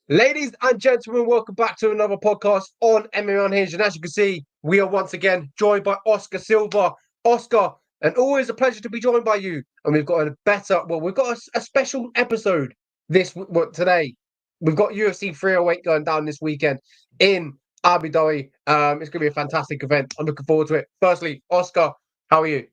Ladies and gentlemen, welcome back to another podcast on MMA Unhinged. And as you can see, we are once again joined by Oscar Silva. Oscar, and always a pleasure to be joined by you. And we've got we've got a special episode today. We've got UFC 308 going down this weekend in Abu Dhabi. It's going to be a fantastic event. I'm looking forward to it. Firstly, Oscar, how are you?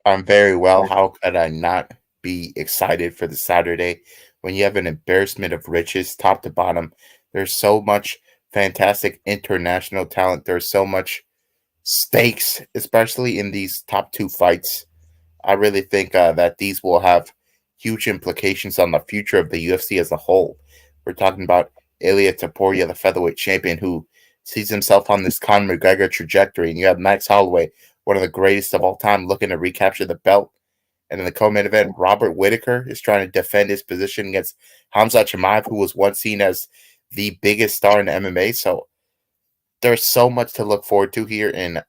I'm very well. How could I not be excited for the Saturday when you have an embarrassment of riches, top to bottom? There's so much fantastic international talent. There's so much stakes, especially in these top two fights. I really think that these will have huge implications on the future of the UFC as a whole. We're talking about Ilia Topuria, the featherweight champion, who sees himself on this Conor McGregor trajectory, and you have Max Holloway, one of the greatest of all time, looking to recapture the belt. And in the co-main event, Robert Whitaker is trying to defend his position against Hamza Chimaev, who was once seen as the biggest star in MMA. So there's so much to look forward to here, and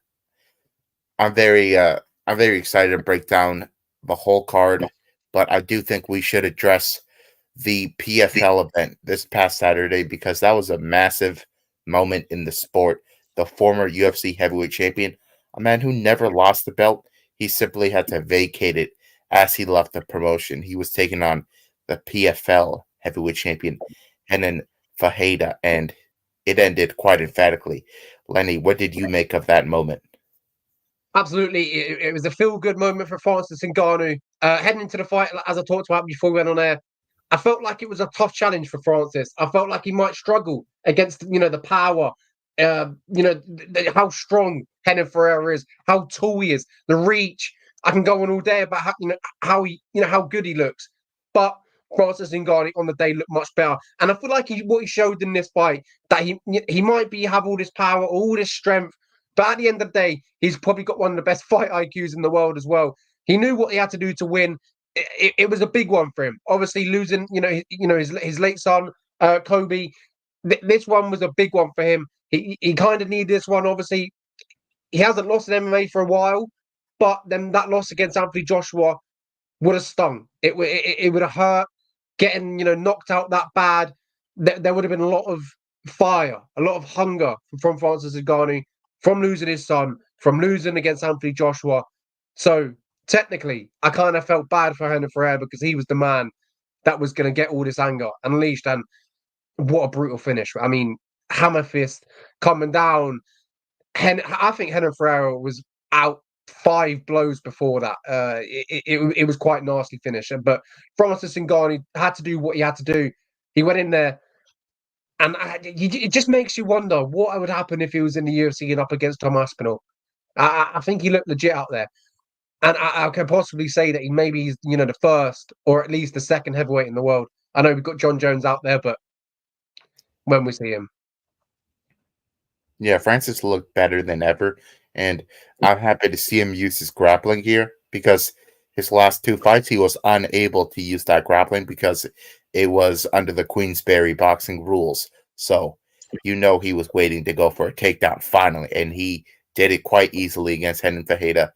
I'm very excited to break down the whole card. But I do think we should address the PFL event this past Saturday because that was a massive moment in the sport. The former UFC heavyweight champion, a man who never lost the belt, he simply had to vacate it as he left the promotion. He was taking on the PFL heavyweight champion, Henan Fajeda, and it ended quite emphatically. Lenny, what did you make of that moment? Absolutely. It was a feel-good moment for Francis Ngannou. Heading into the fight, as I talked about before we went on air, I felt like it was a tough challenge for Francis. I felt like he might struggle against, the power, how strong Renan Ferreira is, how tall he is, the reach. I can go on all day about how good he looks. But Francis Ngannou on the day looked much better. And I feel like what he showed in this fight, that he might have all this power, all this strength, but at the end of the day, he's probably got one of the best fight IQs in the world as well. He knew what he had to do to win. It was a big one for him. Obviously, losing, his late son, Kobe. This one was a big one for him. He kind of needed this one. Obviously, he hasn't lost in MMA for a while, but then that loss against Anthony Joshua would have stung. It would have hurt. Getting knocked out that bad, there would have been a lot of fire, a lot of hunger from Francis Ngannou, from losing his son, from losing against Anthony Joshua. So technically, I kind of felt bad for Renan Ferreira because he was the man that was going to get all this anger unleashed. And what a brutal finish. I mean, hammer fist coming down. I think Renan Ferreira was out 5 blows before that. It was quite nasty finish. But Francis Ngannou had to do what he had to do. He went in there, and it just makes you wonder what would happen if he was in the UFC and up against Tom Aspinall. I think he looked legit out there. And I can possibly say that he's the first or at least the second heavyweight in the world. I know we've got John Jones out there, but when we see him. Yeah, Francis looked better than ever, and I'm happy to see him use his grappling here because his last two fights he was unable to use that grappling because it was under the Queensberry boxing rules. So he was waiting to go for a takedown finally, and he did it quite easily against Renan Fajeda.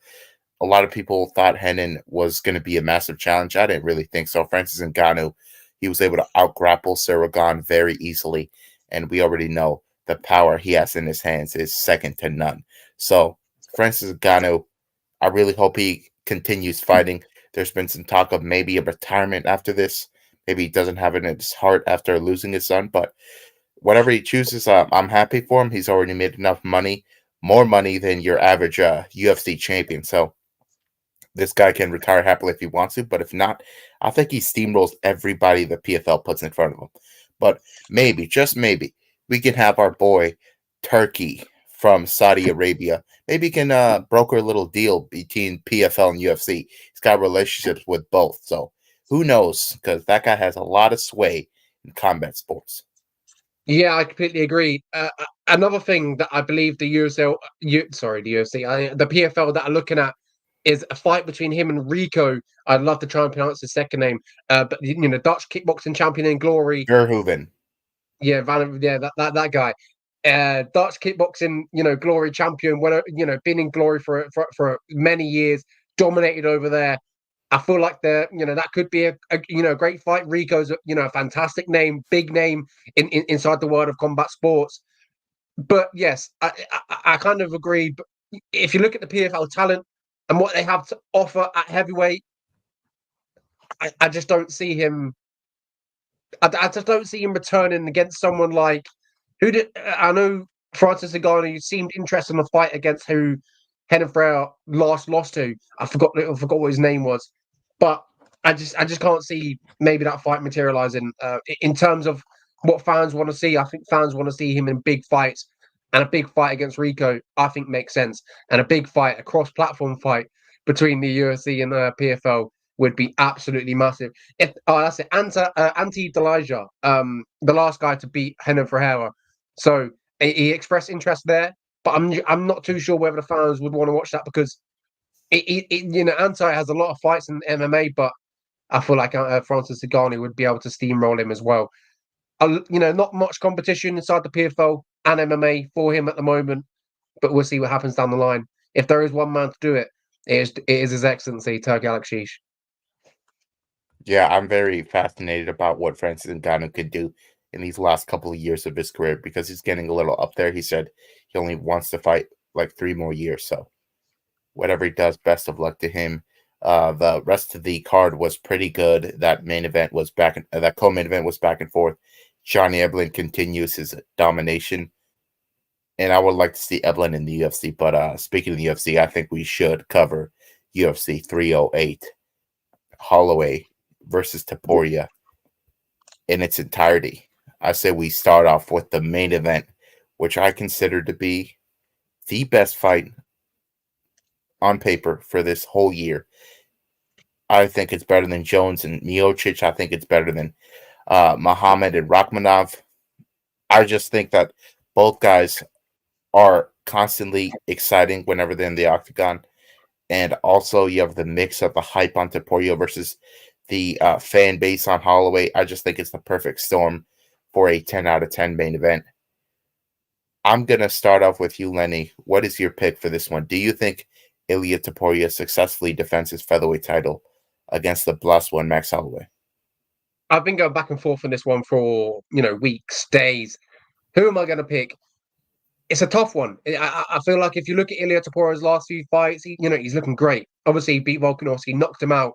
A lot of people thought Renan was going to be a massive challenge. I didn't really think so. Francis Ngannou, he was able to out-grapple Saragon very easily, and we already know the power he has in his hands is second to none. So Francis Ngannou, I really hope he continues fighting. There's been some talk of maybe a retirement after this. Maybe he doesn't have it in his heart after losing his son, but whatever he chooses, I'm happy for him. He's already made enough money, more money than your average UFC champion. So this guy can retire happily if he wants to, but if not, I think he steamrolls everybody the PFL puts in front of him. But maybe, just maybe, we can have our boy Turkey from Saudi Arabia. Maybe he can broker a little deal between PFL and UFC. He's got relationships with both, so who knows? Because that guy has a lot of sway in combat sports. Yeah, I completely agree. Another thing that I believe the UFC, the PFL that are looking at is a fight between him and Rico. I'd love to try and pronounce his second name, but Dutch kickboxing champion in glory. Verhoeven. Yeah, that guy. Dutch kickboxing, glory champion. When been in glory for many years, dominated over there. I feel like that could be a great fight. Rico's a fantastic name, big name inside the world of combat sports. But yes, I kind of agree. But if you look at the PFL talent and what they have to offer at heavyweight, I just don't see him. I just don't see him returning against someone like who did. I know Francis Ngannou seemed interested in the fight against who Renan Ferreira last lost to. I forgot what his name was, but I just can't see maybe that fight materializing. In terms of what fans want to see, I think fans want to see him in big fights, and a big fight against Rico, I think makes sense, and a big fight, a cross-platform fight between the UFC and PFL would be absolutely massive. If that's it, Ante Delija, the last guy to beat Renan Ferreira, so he expressed interest there, but I'm not too sure whether the fans would want to watch that because Ante has a lot of fights in MMA, but I feel like Francis Ngannou would be able to steamroll him as well. Not much competition inside the PFL and MMA for him at the moment, but we'll see what happens down the line. If there is one man to do it, it is His Excellency Turki Alekshish. Yeah, I'm very fascinated about what Francis Ngannou could do in these last couple of years of his career because he's getting a little up there. He said he only wants to fight like 3 more years. So whatever he does, best of luck to him. The rest of the card was pretty good. That main event was that co-main event was back and forth. Johnny Eblen continues his domination. And I would like to see Eblen in the UFC. But speaking of the UFC, I think we should cover UFC 308. Holloway versus Topuria in its entirety. I say we start off with the main event, which I consider to be the best fight on paper for this whole year. I think it's better than Jones and Miocic. I think it's better than Muhammad and Rakhmonov. I just think that both guys are constantly exciting whenever they're in the octagon. And also you have the mix of the hype on Topuria versus the fan base on Holloway. I just think it's the perfect storm for a 10 out of 10 main event. I'm going to start off with you, Lenny. What is your pick for this one? Do you think Ilia Topuria successfully defends his featherweight title against the blessed one, Max Holloway? I've been going back and forth on this one for weeks, days. Who am I going to pick? It's a tough one. I feel like if you look at Ilia Topuria's last few fights, he's looking great. Obviously, he beat Volkanovski, knocked him out,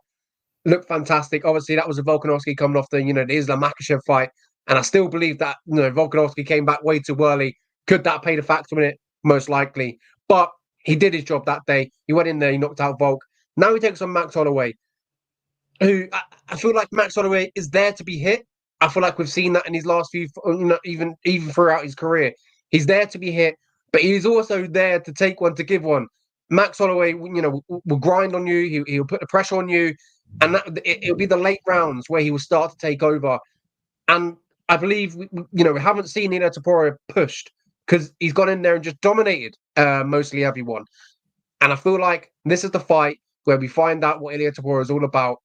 looked fantastic. Obviously, that was a Volkanovski coming off the Islam Makhachev fight, and I still believe that Volkanovski came back way too early. Could that play the factor in it? Most likely, but he did his job that day. He went in there, he knocked out Volk. Now he takes on Max Holloway, who I feel like Max Holloway is there to be hit. I feel like we've seen that in his last few, even throughout his career. He's there to be hit, but he's also there to take one, to give one. Max Holloway, will grind on you. He'll put the pressure on you, and it'll be the late rounds where he will start to take over. And I believe we haven't seen Ilia Topuria pushed because he's gone in there and just dominated mostly everyone. And I feel like this is the fight where we find out what Ilia Topuria is all about.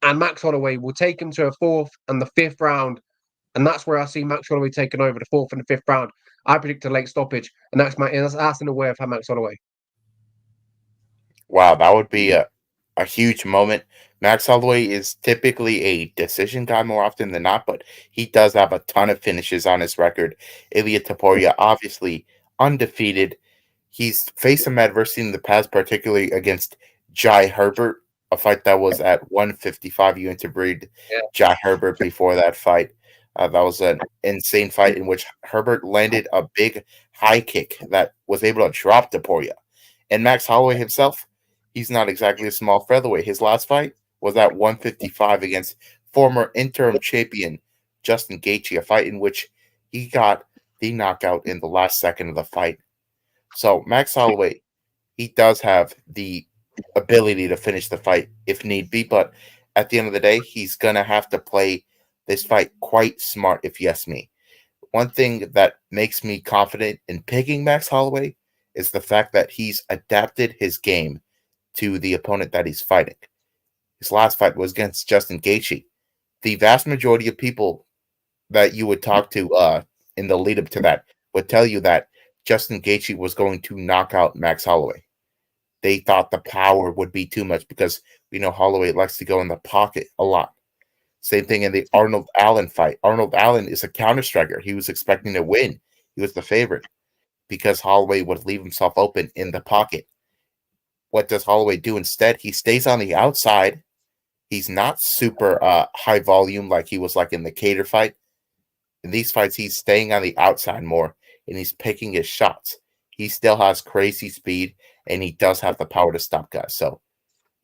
And Max Holloway will take him to a 4th and the 5th round. And that's where I see Max Holloway taking over the 4th and the 5th round. I predict a late stoppage, and that's in the way of Max Holloway. Wow, that would be a huge moment. Max Holloway is typically a decision guy more often than not, but he does have a ton of finishes on his record. Ilia Topuria, obviously undefeated. He's faced some adversity in the past, particularly against Jai Herbert, a fight that was at 155. You interviewed Jai Herbert before that fight. That was an insane fight in which Herbert landed a big high kick that was able to drop Topuria. And Max Holloway himself, he's not exactly a small featherweight. His last fight was at 155 against former interim champion Justin Gaethje, a fight in which he got the knockout in the last second of the fight. So Max Holloway, he does have the ability to finish the fight if need be, but at the end of the day, he's going to have to play this fight quite smart, if you ask me. One thing that makes me confident in picking Max Holloway is the fact that he's adapted his game to the opponent that he's fighting. His last fight was against Justin Gaethje. The vast majority of people that you would talk to in the lead up to that would tell you that Justin Gaethje was going to knock out Max Holloway. they thought the power would be too much because we know Holloway likes to go in the pocket a lot. Same thing in the Arnold Allen fight. Arnold Allen is a counter striker. He was expecting to win. He was the favorite because Holloway would leave himself open in the pocket. What does Holloway do instead? He stays on the outside. He's not super high volume like he was like in the Cater fight. In these fights, he's staying on the outside more, and he's picking his shots. He still has crazy speed, and he does have the power to stop guys. So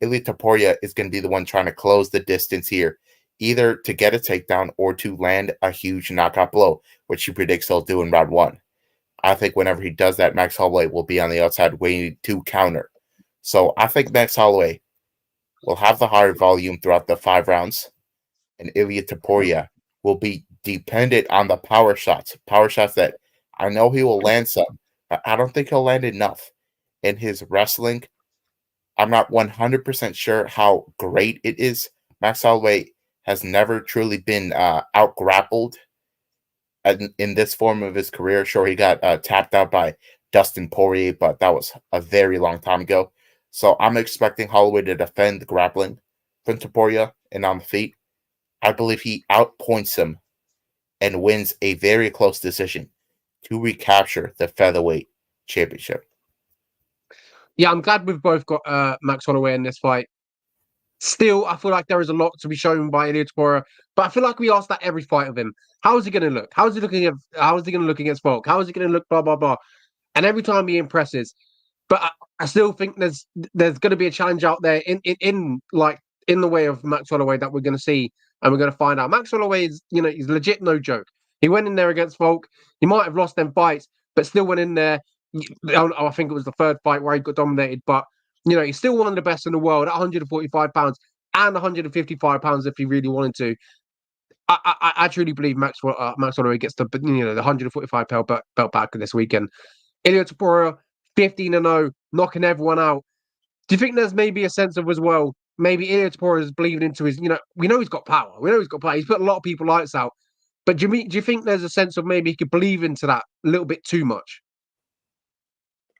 Ilia Topuria is going to be the one trying to close the distance here, either to get a takedown or to land a huge knockout blow, which he predicts he'll do in round 1. I think whenever he does that, Max Holloway will be on the outside waiting to counter. So I think Max Holloway will have the higher volume throughout the 5 rounds, and Ilia Topuria will be dependent on the power shots that I know he will land some, but I don't think he'll land enough. In his wrestling, I'm not 100% sure how great it is. Max Holloway has never truly been out-grappled in this form of his career. Sure, he got tapped out by Dustin Poirier, but that was a very long time ago. So I'm expecting Holloway to defend the grappling from Topuria and on the feet. I believe he outpoints him and wins a very close decision to recapture the featherweight championship. Yeah, I'm glad we've both got Max Holloway in this fight. Still, I feel like there is a lot to be shown by Ilia Topuria, but I feel like we ask that every fight of him. How is he going to look? How is he going to look against Volk? How is he going to look? Blah blah blah. And every time he impresses, but I still think there's going to be a challenge out there in the way of Max Holloway that we're going to see and we're going to find out. Max Holloway is, he's legit no joke. He went in there against Volk. He might have lost them fights, but still went in there. I think it was the 3rd fight where he got dominated, but he's still one of the best in the world at 145 pounds and 155 pounds if he really wanted to. I truly believe Max Holloway gets the 145 pound belt back this weekend. Ilia Topuria, 15-0, knocking everyone out. Do you think there's maybe a sense of as well? Maybe Ilia Topuria is believing into his. We know he's got power. We know he's got power. He's put a lot of people lights out. But do you think there's a sense of maybe he could believe into that a little bit too much?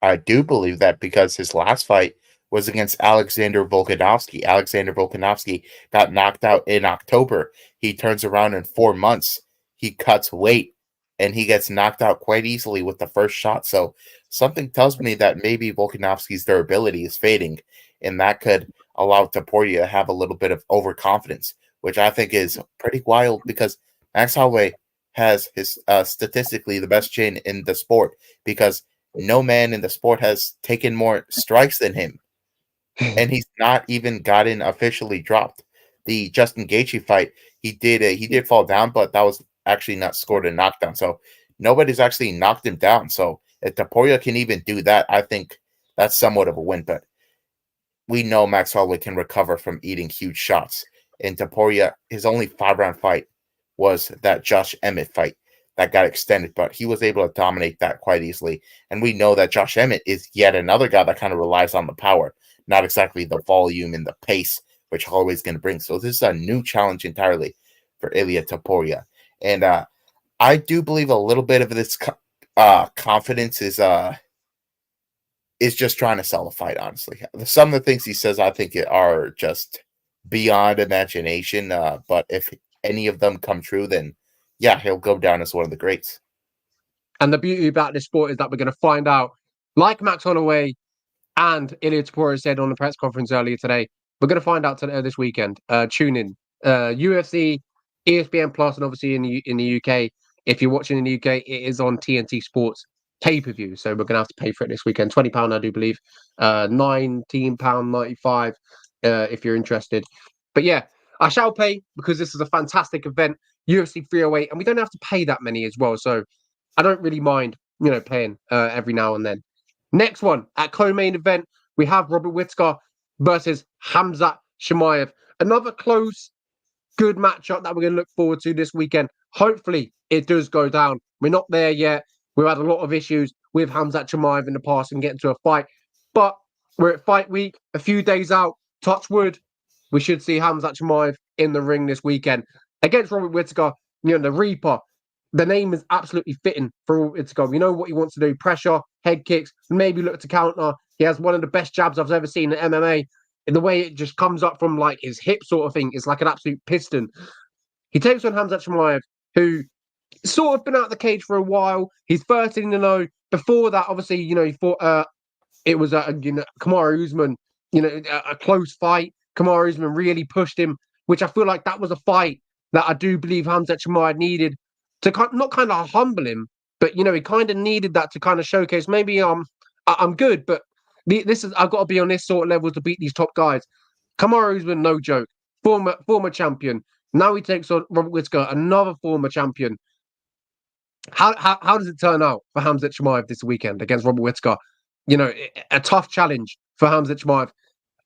I do believe that because his last fight was against Alexander Volkanovski. Alexander Volkanovski got knocked out in October. He turns around in 4 months. He cuts weight, and he gets knocked out quite easily with the first shot. So something tells me that maybe Volkanovski's durability is fading, and that could allow Topuria to have a little bit of overconfidence, which I think is pretty wild because Max Holloway has his statistically the best chin in the sport because no man in the sport has taken more strikes than him. And he's not even gotten officially dropped. The Justin Gaethje fight, he did fall down, but that was actually not scored a knockdown. So nobody's actually knocked him down. So if Topuria can even do that, I think that's somewhat of a win. But we know Max Holloway can recover from eating huge shots. And Topuria, his only 5-round fight was that Josh Emmett fight that got extended, but he was able to dominate that quite easily. And we know that Josh Emmett is yet another guy that kind of relies on the power, not exactly the volume and the pace, which Holloway's going to bring. So this is a new challenge entirely for Ilia Topuria. And I do believe a little bit of this confidence is just trying to sell the fight, honestly. Some of the things he says, I think, are just beyond imagination. But if any of them come true, then yeah, he'll go down as one of the greats. And the beauty about this sport is that we're going to find out, like Max Holloway and Ilia Topuria said on the press conference earlier today, we're going to find out today, this weekend. Tune in. UFC, ESPN Plus, and obviously in the UK. If you're watching in the UK, it is on TNT Sports pay-per-view. So we're going to have to pay for it this weekend. £20, I do believe. £19.95 if you're interested. But yeah, I shall pay because this is a fantastic event. UFC 308, and we don't have to pay that many as well. So I don't really mind, paying every now and then. Next one, at co-main event, we have Robert Whittaker versus Khamzat Chimaev. Another close, good matchup that we're going to look forward to this weekend. Hopefully, it does go down. We're not there yet. We've had a lot of issues with Khamzat Chimaev in the past and getting to a fight. But we're at fight week, a few days out. Touch wood. We should see Khamzat Chimaev in the ring this weekend against Robert Whittaker, the Reaper, the name is absolutely fitting for it to go. We know what he wants to do: pressure, head kicks, maybe look to counter. He has one of the best jabs I've ever seen in MMA. In the way it just comes up from like his hip sort of thing, it's like an absolute piston. He takes on Khamzat Chimaev, who sort of been out of the cage for a while. He's 13-0. Before that, obviously, he fought. It was Kamaru Usman. A close fight. Kamaru Usman really pushed him, which I feel like that was a fight that I do believe Khamzat Chimaev needed to not kind of humble him, but he kind of needed that to kind of showcase maybe I'm good, but this is I've got to be on this sort of level to beat these top guys. Kamaru Usman, no joke, former champion. Now he takes on Robert Whittaker, another former champion. How does it turn out for Khamzat Chimaev this weekend against Robert Whittaker? A tough challenge for Khamzat Chimaev.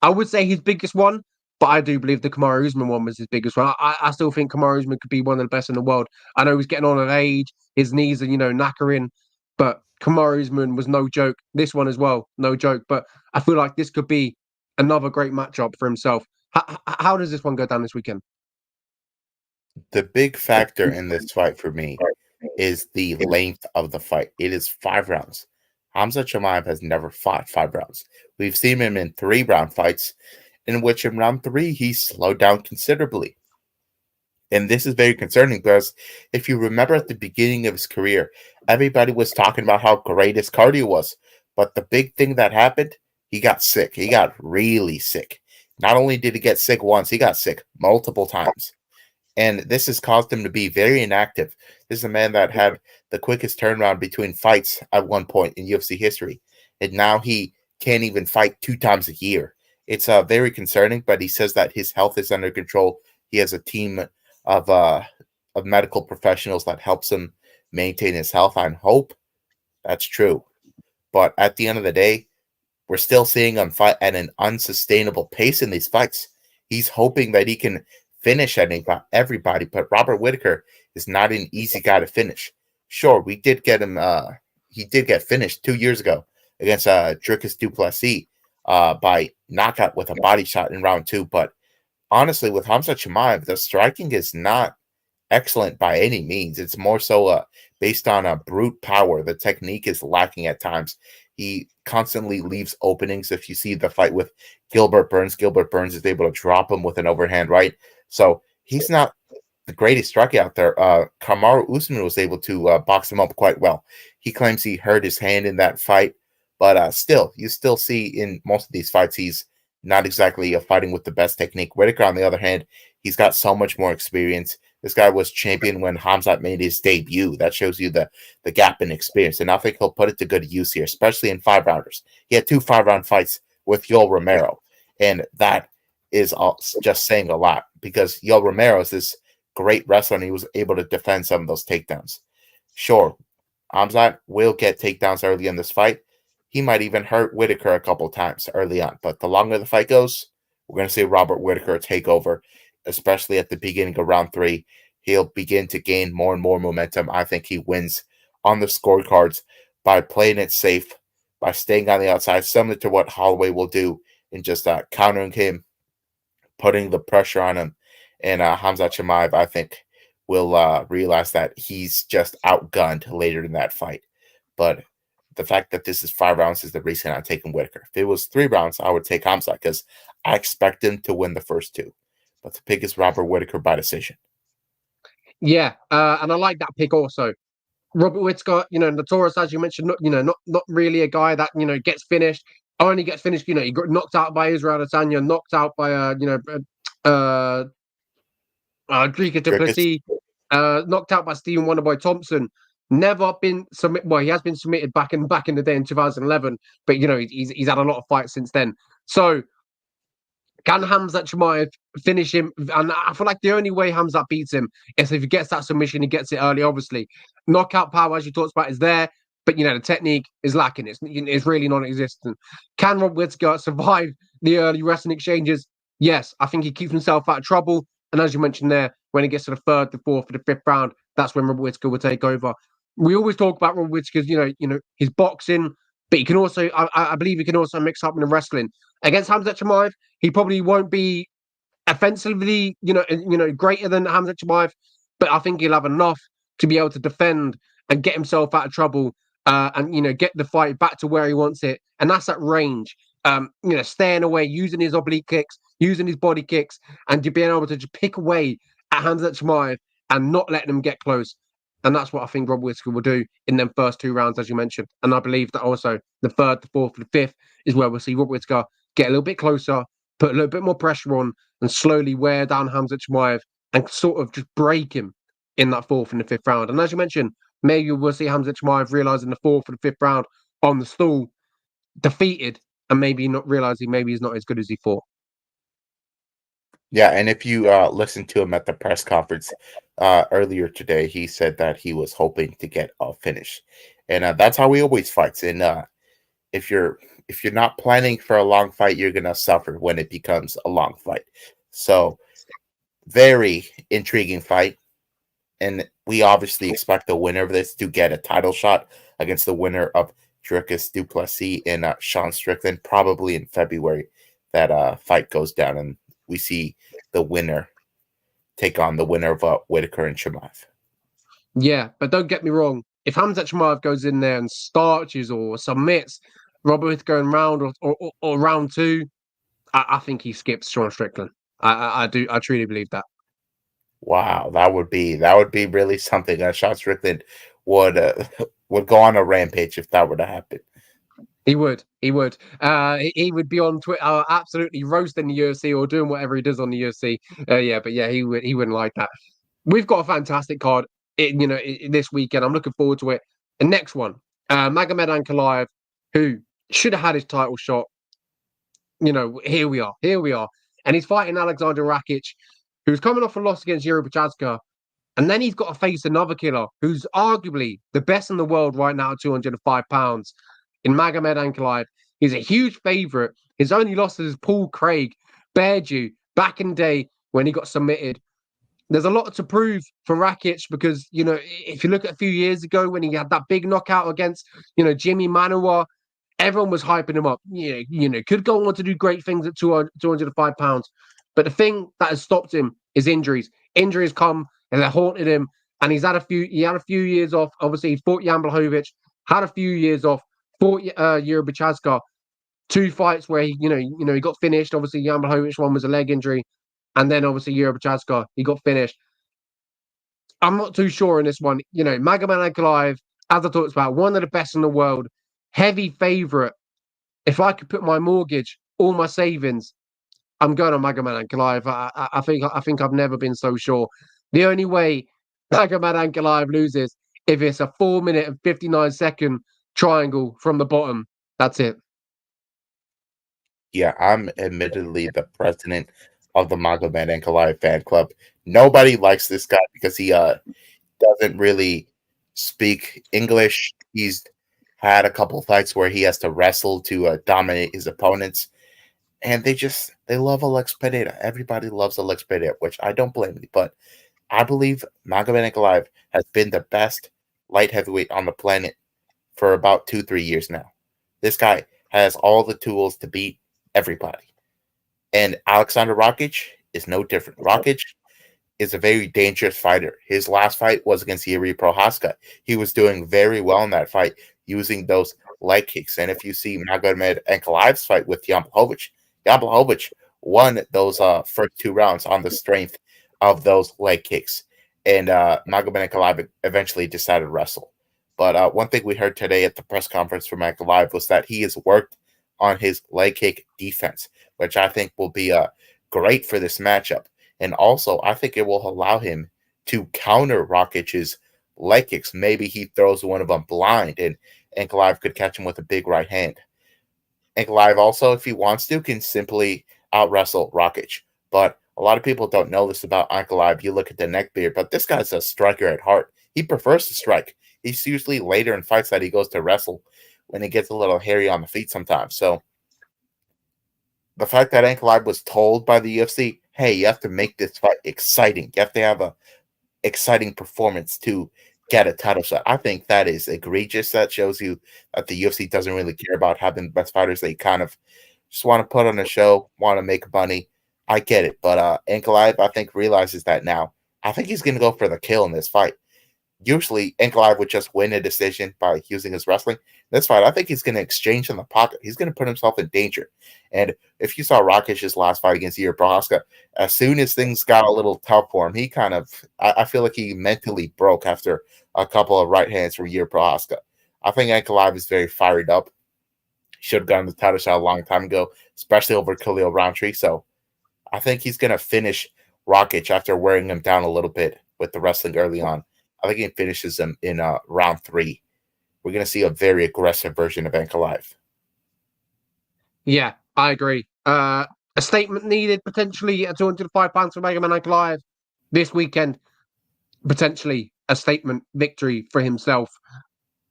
I would say his biggest one, but I do believe the Kamaru Usman one was his biggest one. I still think Kamaru Usman could be one of the best in the world. I know he's getting on in age, his knees are knackering, but Kamaru Usman was no joke. This one as well, no joke. But I feel like this could be another great matchup for himself. How does this one go down this weekend? The big factor in this fight for me is the length of the fight. It is 5 rounds. Khamzat Chimaev has never fought 5 rounds. We've seen him in 3-round fights, in which in round 3 he slowed down considerably. And this is very concerning because if you remember at the beginning of his career, everybody was talking about how great his cardio was. But the big thing that happened, he got sick. He got really sick. Not only did he get sick once, he got sick multiple times. And this has caused him to be very inactive. This is a man that had the quickest turnaround between fights at one point in UFC history. And now he can't even fight 2 times a year. It's very concerning, but he says that his health is under control. He has a team of medical professionals that helps him maintain his health. I hope that's true. But at the end of the day, we're still seeing him fight at an unsustainable pace in these fights. He's hoping that he can finish everybody, but Robert Whittaker is not an easy guy to finish. Sure, we did get him. He did get finished 2 years ago against Dricus du Plessis by knockout with a body shot in round 2. But honestly, with Khamzat Chimaev, the striking is not excellent by any means. It's more so based on brute power. The technique is lacking at times. He constantly leaves openings. If you see the fight with Gilbert Burns is able to drop him with an overhand right. So he's not the greatest striker out there. Kamaru Usman was able to box him up quite well. He claims he hurt his hand in that fight, but still, you still see in most of these fights, he's not exactly fighting with the best technique. Whittaker, on the other hand, he's got so much more experience. This guy was champion when Khamzat made his debut. That shows you the gap in experience. And I think he'll put it to good use here, especially in 5-rounders. He had 2 5-round fights with Yoel Romero. And that is just saying a lot because Yoel Romero is this great wrestler and he was able to defend some of those takedowns. Sure, Khamzat will get takedowns early in this fight. He might even hurt Whittaker a couple times early on. But the longer the fight goes, we're going to see Robert Whittaker take over, especially at the beginning of round 3. He'll begin to gain more and more momentum. I think he wins on the scorecards by playing it safe, by staying on the outside, similar to what Holloway will do in just countering him, putting the pressure on him. And Khamzat Chimaev, I think, will realize that he's just outgunned later in that fight. But the fact that this is 5 rounds is the reason I'm taking Whittaker. If it was 3 rounds, I would take Khamzat because I expect him to win the first 2. But the pick is Robert Whittaker by decision. Yeah, and I like that pick also. Robert Whittaker, notorious, as you mentioned, not really a guy that, gets finished. Only gets finished, he got knocked out by Israel Adesanya, knocked out by, Dricus du Plessis, knocked out by Stephen Wonderboy Thompson. Never been submitted. Well, he has been submitted back in the day in 2011, but he's had a lot of fights since then. So can Khamzat Chimaev finish him? And I feel like the only way Khamzat beats him is if he gets that submission, he gets it early. Obviously, knockout power, as you talked about, is there, but the technique is lacking. It's really non-existent. Can Rob Whittaker survive the early wrestling exchanges? Yes, I think he keeps himself out of trouble. And as you mentioned there, when it gets to the 3rd, the 4th, or the 5th round, that's when Robert Whittaker will take over. We always talk about Robert Whittaker's, his boxing, but he can also, I believe, he can also mix up in the wrestling. Against Khamzat Chimaev, he probably won't be offensively, greater than Khamzat Chimaev, but I think he'll have enough to be able to defend and get himself out of trouble, and get the fight back to where he wants it, and that's at range. Staying away, using his oblique kicks, using his body kicks, and being able to just pick away at Hamzat Chimaev and not letting them get close. And that's what I think Rob Whittaker will do in them first 2 rounds, as you mentioned. And I believe that also the third, the fourth, the fifth is where we'll see Rob Whittaker get a little bit closer, put a little bit more pressure on, and slowly wear down Hamzat Chimaev and sort of just break him in that fourth and the fifth round. And as you mentioned, maybe we'll see Hamzat Chimaev realizing the fourth or the fifth round on the stool, defeated, and maybe not realizing maybe he's not as good as he thought. Yeah, and if you listen to him at the press conference earlier today, he said that he was hoping to get a finish, and that's how he always fights. And if you're not planning for a long fight, you're gonna suffer when it becomes a long fight. So, very intriguing fight, and we obviously expect the winner of this to get a title shot against the winner of Dricus du Plessis and Sean Strickland, probably in February. That fight goes down, and we see the winner take on the winner of Whittaker and Chimaev. Yeah, but don't get me wrong. If Hamzat Chimaev goes in there and starches or submits Robert Whittaker in round or round two, I think he skips Sean Strickland. I truly believe that. Wow, that would be really something. Sean Strickland would go on a rampage if that were to happen. He would. He would be on Twitter absolutely roasting the UFC or doing whatever he does on the UFC. He wouldn't like that. We've got a fantastic card, this weekend. I'm looking forward to it. The next one, Magomed Ankalaev, who should have had his title shot. Here we are, and he's fighting Alexander Rakic, who's coming off a loss against Yuri Prochazka, and then he's got to face another killer who's arguably the best in the world right now at 205 pounds. In Magomed Ankalaev. He's a huge favourite. His only losses is Paul Craig, Beardew, back in the day when he got submitted. There's a lot to prove for Rakic because, if you look at a few years ago when he had that big knockout against, Jimmy Manuwa, everyone was hyping him up. Could go on to do great things at 205 pounds. But the thing that has stopped him is injuries. Injuries come and they haunted him. And he had a few years off. Obviously, he fought Jan Blachowicz, had a few years off. Fought Yuri Prochazka, 2 fights where he got finished. Obviously, Jan Blachowicz one was a leg injury, and then obviously Yuri Prochazka, he got finished. I'm not too sure in this one. Magomed Ankalaev, as I talked about, one of the best in the world, heavy favourite. If I could put my mortgage, all my savings, I'm going on Magomed Ankalaev. I think I've never been so sure. The only way Magomed Ankalaev loses if it's a 4-minute and 59-second triangle from the bottom. That's it. Yeah, I'm admittedly the president of the Magomed Ankalaev fan club. Nobody likes this guy because he doesn't really speak English. He's had a couple fights where he has to wrestle to dominate his opponents, and they love Alex Pereira. Everybody loves Alex Pereira, which I don't blame him. But I believe Magomed Ankalaev has been the best light heavyweight on the planet for about 2-3 years now. This guy has all the tools to beat everybody. And Alexander Rakic is no different. Rakic is a very dangerous fighter. His last fight was against Yuri Prochazka. He was doing very well in that fight using those leg kicks. And if you see Magomed Ankalaev's fight with Jan Blachowicz won those first 2 rounds on the strength of those leg kicks. And Magomed Ankalaev eventually decided to wrestle. But one thing we heard today at the press conference from Ankalaev was that he has worked on his leg kick defense, which I think will be great for this matchup. And also, I think it will allow him to counter Rakic's leg kicks. Maybe he throws one of them blind, and Ankalaev could catch him with a big right hand. Ankalaev also, if he wants to, can simply out-wrestle Rakic. But a lot of people don't know this about Ankalaev. You look at the neckbeard, but this guy's a striker at heart. He prefers to strike. He's usually later in fights that he goes to wrestle when it gets a little hairy on the feet sometimes. So the fact that Ankalaev was told by the UFC, hey, you have to make this fight exciting. You have to have a exciting performance to get a title shot. I think that is egregious. That shows you that the UFC doesn't really care about having the best fighters. They kind of just want to put on a show, want to make money. I get it. But Ankalaev, I think, realizes that now. I think he's going to go for the kill in this fight. usually Ankalaev would just win a decision by using his wrestling. This fight, I think he's going to exchange in the pocket. He's going to put himself in danger. And if you saw Rakic's last fight against Jiri Prochazka, as soon as things got a little tough for him, he kind of, I feel like he mentally broke after a couple of right hands from Jiri Prochazka. I think Ankalaev is very fired up. He should have gotten the title shot a long time ago, especially over Khalil Roundtree. So I think he's going to finish Rakic after wearing him down a little bit with the wrestling early on. I think he finishes him in round 3. We're going to see a very aggressive version of Ankalaev. Yeah, I agree. A statement needed potentially at 205 pounds for Magomed Ankalaev this weekend. Potentially a statement victory for himself.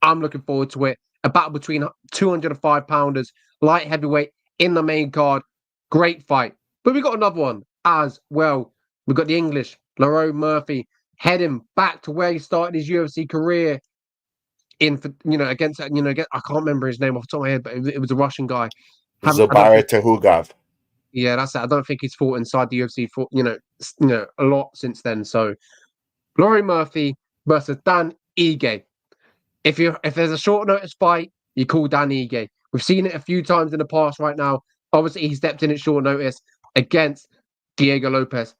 I'm looking forward to it. A battle between 205 pounders, light heavyweight in the main card. Great fight. But we got another one as well. We've got the English, Lerone Murphy, heading back to where he started his UFC career against I can't remember his name off the top of my head, but it was a Russian guy. Zubair Tukhugov. Yeah, that's it. I don't think he's fought inside the UFC for a lot since then. So Lerone Murphy versus Dan Ige. If there's a short notice fight, you call Dan Ige. We've seen it a few times in the past right now. Obviously, he stepped in at short notice against Diego Lopez.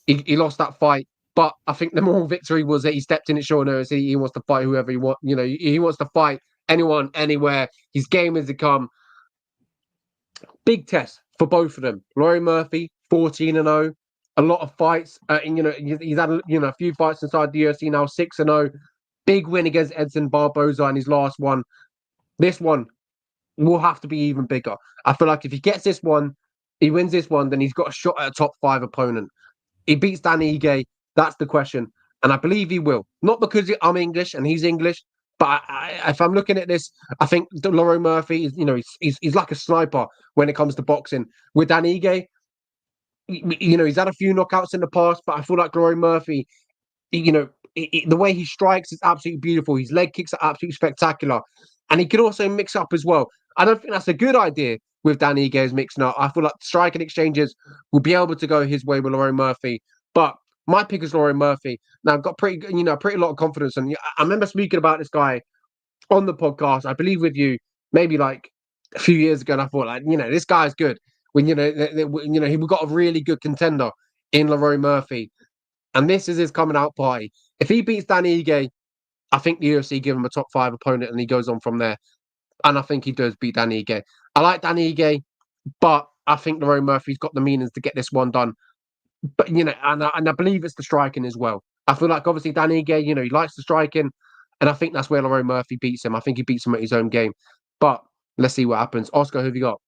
He lost that fight, but I think the moral victory was that he stepped in at short notice. He wants to fight whoever he wants. He wants to fight anyone, anywhere. His game has come. Big test for both of them. Lerone Murphy, 14-0. A lot of fights. He's had a few fights inside the UFC now, 6-0. Big win against Edson Barboza in his last one. This one will have to be even bigger. I feel like if he gets this one, he wins this one, then he's got a shot at a top 5 opponent. He beats Dan Ige. That's the question. And I believe he will. Not because I'm English and he's English, but if I'm looking at this, I think Lerone Murphy is, he's like a sniper when it comes to boxing. With Dan Ige, he's had a few knockouts in the past, but I feel like Lerone Murphy, the way he strikes is absolutely beautiful. His leg kicks are absolutely spectacular. And he can also mix up as well. I don't think that's a good idea with Dan Ige's mixing up. I feel like striking exchanges will be able to go his way with Lerone Murphy. But my pick is Lerone Murphy. Now, I've got pretty lot of confidence. And I remember speaking about this guy on the podcast, I believe with you, maybe like a few years ago. And I thought, this guy's good. When, he got a really good contender in Lerone Murphy. And this is his coming out party. If he beats Dan Ige, I think the UFC give him a top 5 opponent and he goes on from there. And I think he does beat Dan Ige. I like Dan Ige, but I think Lerone Murphy's got the meanings to get this one done. But, and I believe it's the striking as well. I feel like obviously Dan Ige, he likes the striking. And I think that's where Lerone Murphy beats him. I think he beats him at his own game. But let's see what happens. Oscar, who have you got?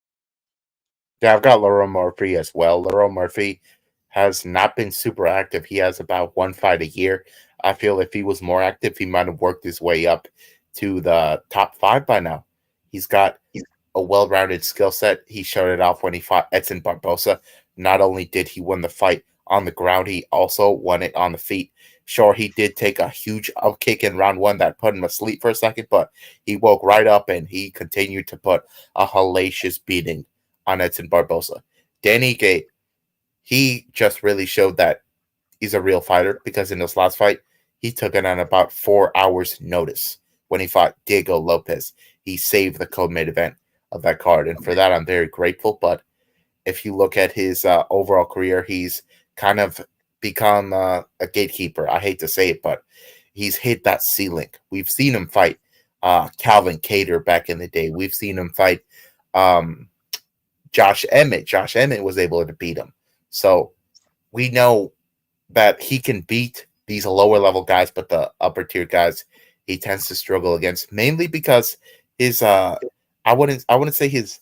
Yeah, I've got Lerone Murphy as well. Lerone Murphy has not been super active. He has about 1 fight a year. I feel if he was more active, he might have worked his way up to the top 5 by now. He's got a well-rounded skill set. He showed it off when he fought Edson Barboza. Not only did he win the fight on the ground, he also won it on the feet. Sure, he did take a huge out kick in round 1 that put him asleep for a second, but he woke right up and he continued to put a hellacious beating on Edson Barboza. Dan Ige, he just really showed that he's a real fighter because in this last fight, he took it on about 4 hours' notice when he fought Diego Lopez. He saved the co-main event of that card, and for that, I'm very grateful. But if you look at his overall career, he's kind of become a gatekeeper. I hate to say it, but he's hit that ceiling. We've seen him fight Calvin Kattar back in the day. We've seen him fight Josh Emmett. Josh Emmett was able to beat him. So we know that he can beat these lower level guys, but the upper tier guys he tends to struggle against, mainly because his I wouldn't say his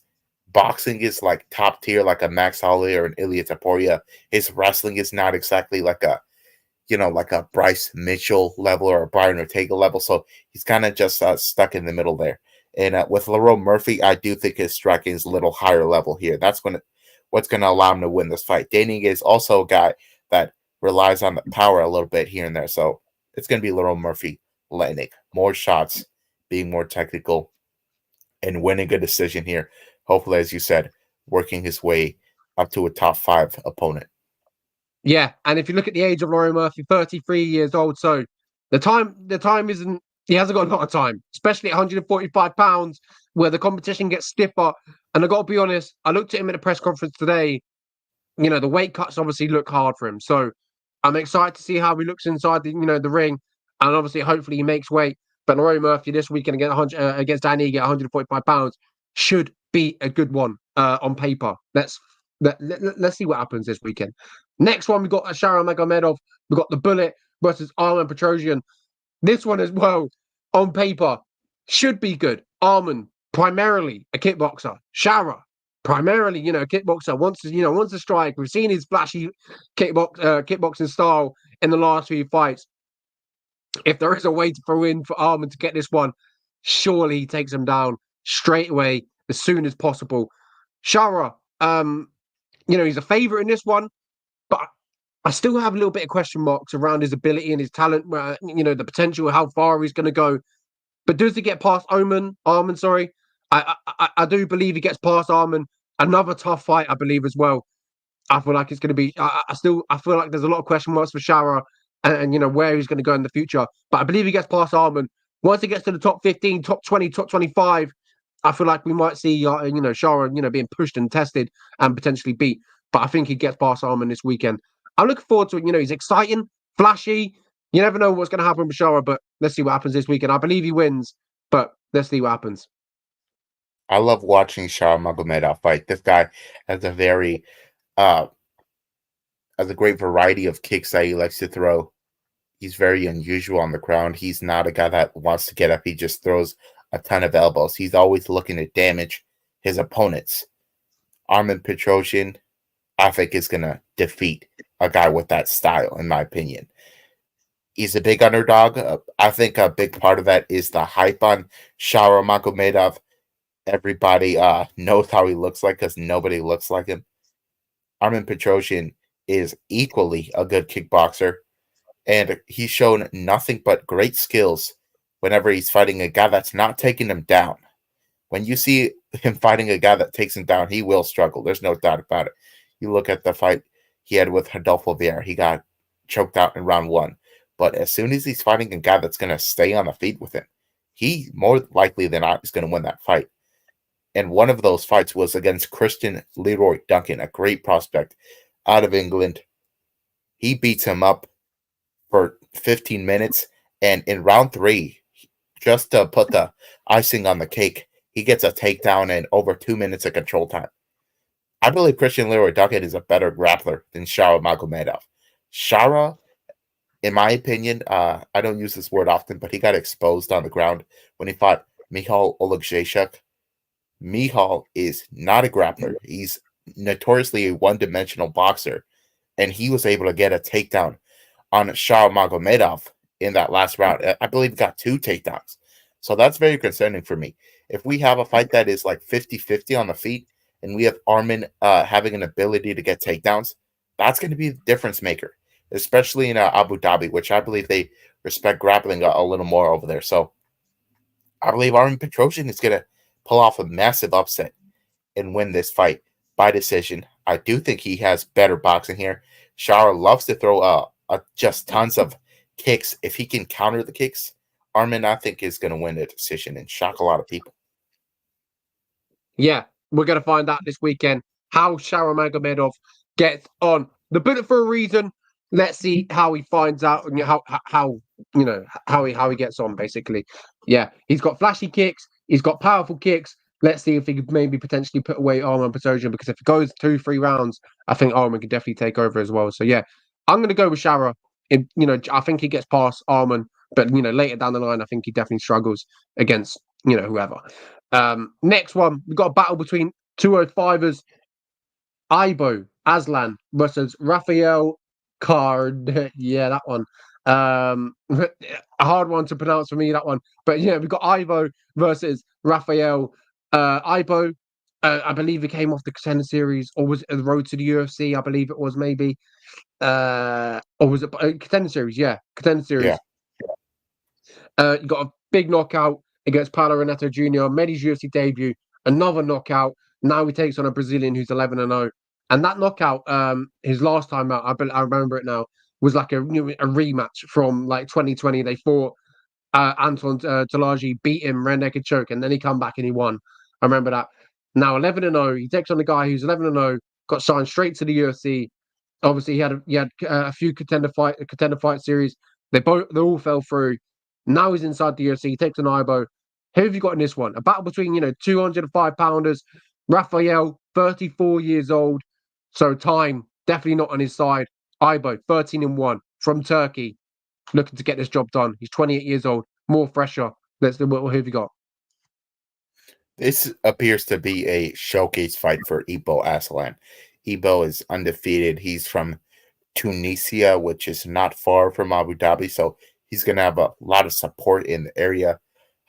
boxing is like top tier, like a Max Holloway or an Ilia Topuria. His wrestling is not exactly like a Bryce Mitchell level or a Brian Ortega level. So he's kind of just stuck in the middle there. And with Lerone Murphy, I do think his striking is a little higher level here. That's what's going to allow him to win this fight. Danny is also a guy that relies on the power a little bit here and there. So it's going to be Lerone Murphy landing more shots, being more technical, and winning a decision here. Hopefully, as you said, working his way up to a top 5 opponent. Yeah, and if you look at the age of Lerone Murphy, 33 years old. So The time isn't. He hasn't got a lot of time, especially at 145 pounds, where the competition gets stiffer. And I got to be honest, I looked at him at a press conference today. The weight cuts obviously look hard for him, so I'm excited to see how he looks inside the ring, and obviously, hopefully, he makes weight. But Rory Murphy this weekend against Danny at 145 pounds should be a good one on paper. Let's see what happens this weekend. Next one, we've got Sharon Magomedov. We've got the Bullet versus Arman Petrosian. This one as well, on paper, should be good. Arman, primarily a kickboxer. Shara, primarily, a kickboxer. Wants to strike. We've seen his flashy kickboxing style in the last few fights. If there is a way to throw in for Arman to get this one, surely he takes him down straight away as soon as possible. Shara, he's a favourite in this one, but I still have a little bit of question marks around his ability and his talent, the potential, how far he's going to go. But does he get past Arman? Sorry. I do believe he gets past Arman. Another tough fight, I believe, as well. I feel like it's going to be. I feel like there's a lot of question marks for Shara and where he's going to go in the future. But I believe he gets past Arman. Once he gets to the top 15, top 20, top 25, I feel like we might see Shara being pushed and tested and potentially beat. But I think he gets past Arman this weekend. I'm looking forward to it. He's exciting, flashy. You never know what's going to happen with Shara, but let's see what happens this weekend. I believe he wins, but let's see what happens. I love watching Shara Magomedov fight. This guy has a great variety of kicks that he likes to throw. He's very unusual on the ground. He's not a guy that wants to get up. He just throws a ton of elbows. He's always looking to damage his opponents. Arman Petrosian, I think, is going to defeat a guy with that style, in my opinion. He's a big underdog. I think a big part of that is the hype on Shara Magomedov. Everybody knows how he looks like because nobody looks like him. Arman Petrosian is equally a good kickboxer, and he's shown nothing but great skills whenever he's fighting a guy that's not taking him down. When you see him fighting a guy that takes him down, he will struggle. There's no doubt about it. You look at the fight he had with Rodolfo Vieira. He got choked out in round 1. But as soon as he's fighting a guy that's going to stay on the feet with him, he more likely than not is going to win that fight. And one of those fights was against Christian Leroy Duncan, a great prospect out of England. He beats him up for 15 minutes. And in round 3, just to put the icing on the cake, he gets a takedown in over 2 minutes of control time. I believe Christian Leroy Duncan is a better grappler than Shara Magomedov. Shara, in my opinion, I don't use this word often, but he got exposed on the ground when he fought Michal Oleksiejczuk. Michal is not a grappler. He's notoriously a one-dimensional boxer, and he was able to get a takedown on Shara Magomedov in that last round. I believe he got 2 takedowns. So that's very concerning for me. If we have a fight that is like 50-50 on the feet, and we have Arman having an ability to get takedowns, that's going to be the difference maker, especially in Abu Dhabi, which I believe they respect grappling a little more over there. So I believe Arman Petrosian is going to pull off a massive upset and win this fight by decision. I do think he has better boxing here. Shara loves to throw just tons of kicks. If he can counter the kicks, Arman, I think, is going to win the decision and shock a lot of people. Yeah, we're going to find out this weekend how Shara Magomedov gets on. The Bullet for a reason. Let's see how he finds out and how he gets on. Basically, yeah, he's got flashy kicks. He's got powerful kicks. Let's see if he could maybe potentially put away Arman Petrosian, because if it goes 2-3 rounds, I think Arman could definitely take over as well. So yeah, I'm going to go with Shara. I think he gets past Arman, but later down the line, I think he definitely struggles against whoever. Next one, we've got a battle between 205ers, Ibo Aslan versus Rafael Card. Yeah, that one. A hard one to pronounce for me, that one. But yeah, we've got Ibo versus Rafael. Ibo, I believe he came off the Contender Series, or was it the road to the UFC? I believe it was, maybe. Or was it Contender Series? Yeah, Contender Series. Yeah. You got a big knockout against Paulo Renato Jr., made his UFC debut, another knockout. Now he takes on a Brazilian who's 11-0. And that knockout, his last time out, I remember it now, was like a rematch from like 2020. They fought Anton Talaji, beat him, rear naked choke, and then he come back and he won. I remember that. Now 11-0, he takes on the guy who's 11-0, got signed straight to the UFC. Obviously, he had a few contender fight series. They all fell through. Now he's inside the UFC. He takes an Ibo. Who have you got in this one? A battle between 205 pounders. Rafael, 34 years old, so time definitely not on his side. Ibo, 13-1 from Turkey, looking to get this job done. He's 28 years old, more fresher. Who have you got? This appears to be a showcase fight for Ibo Aslan. Ibo is undefeated. He's from Tunisia, which is not far from Abu Dhabi, so he's going to have a lot of support in the area.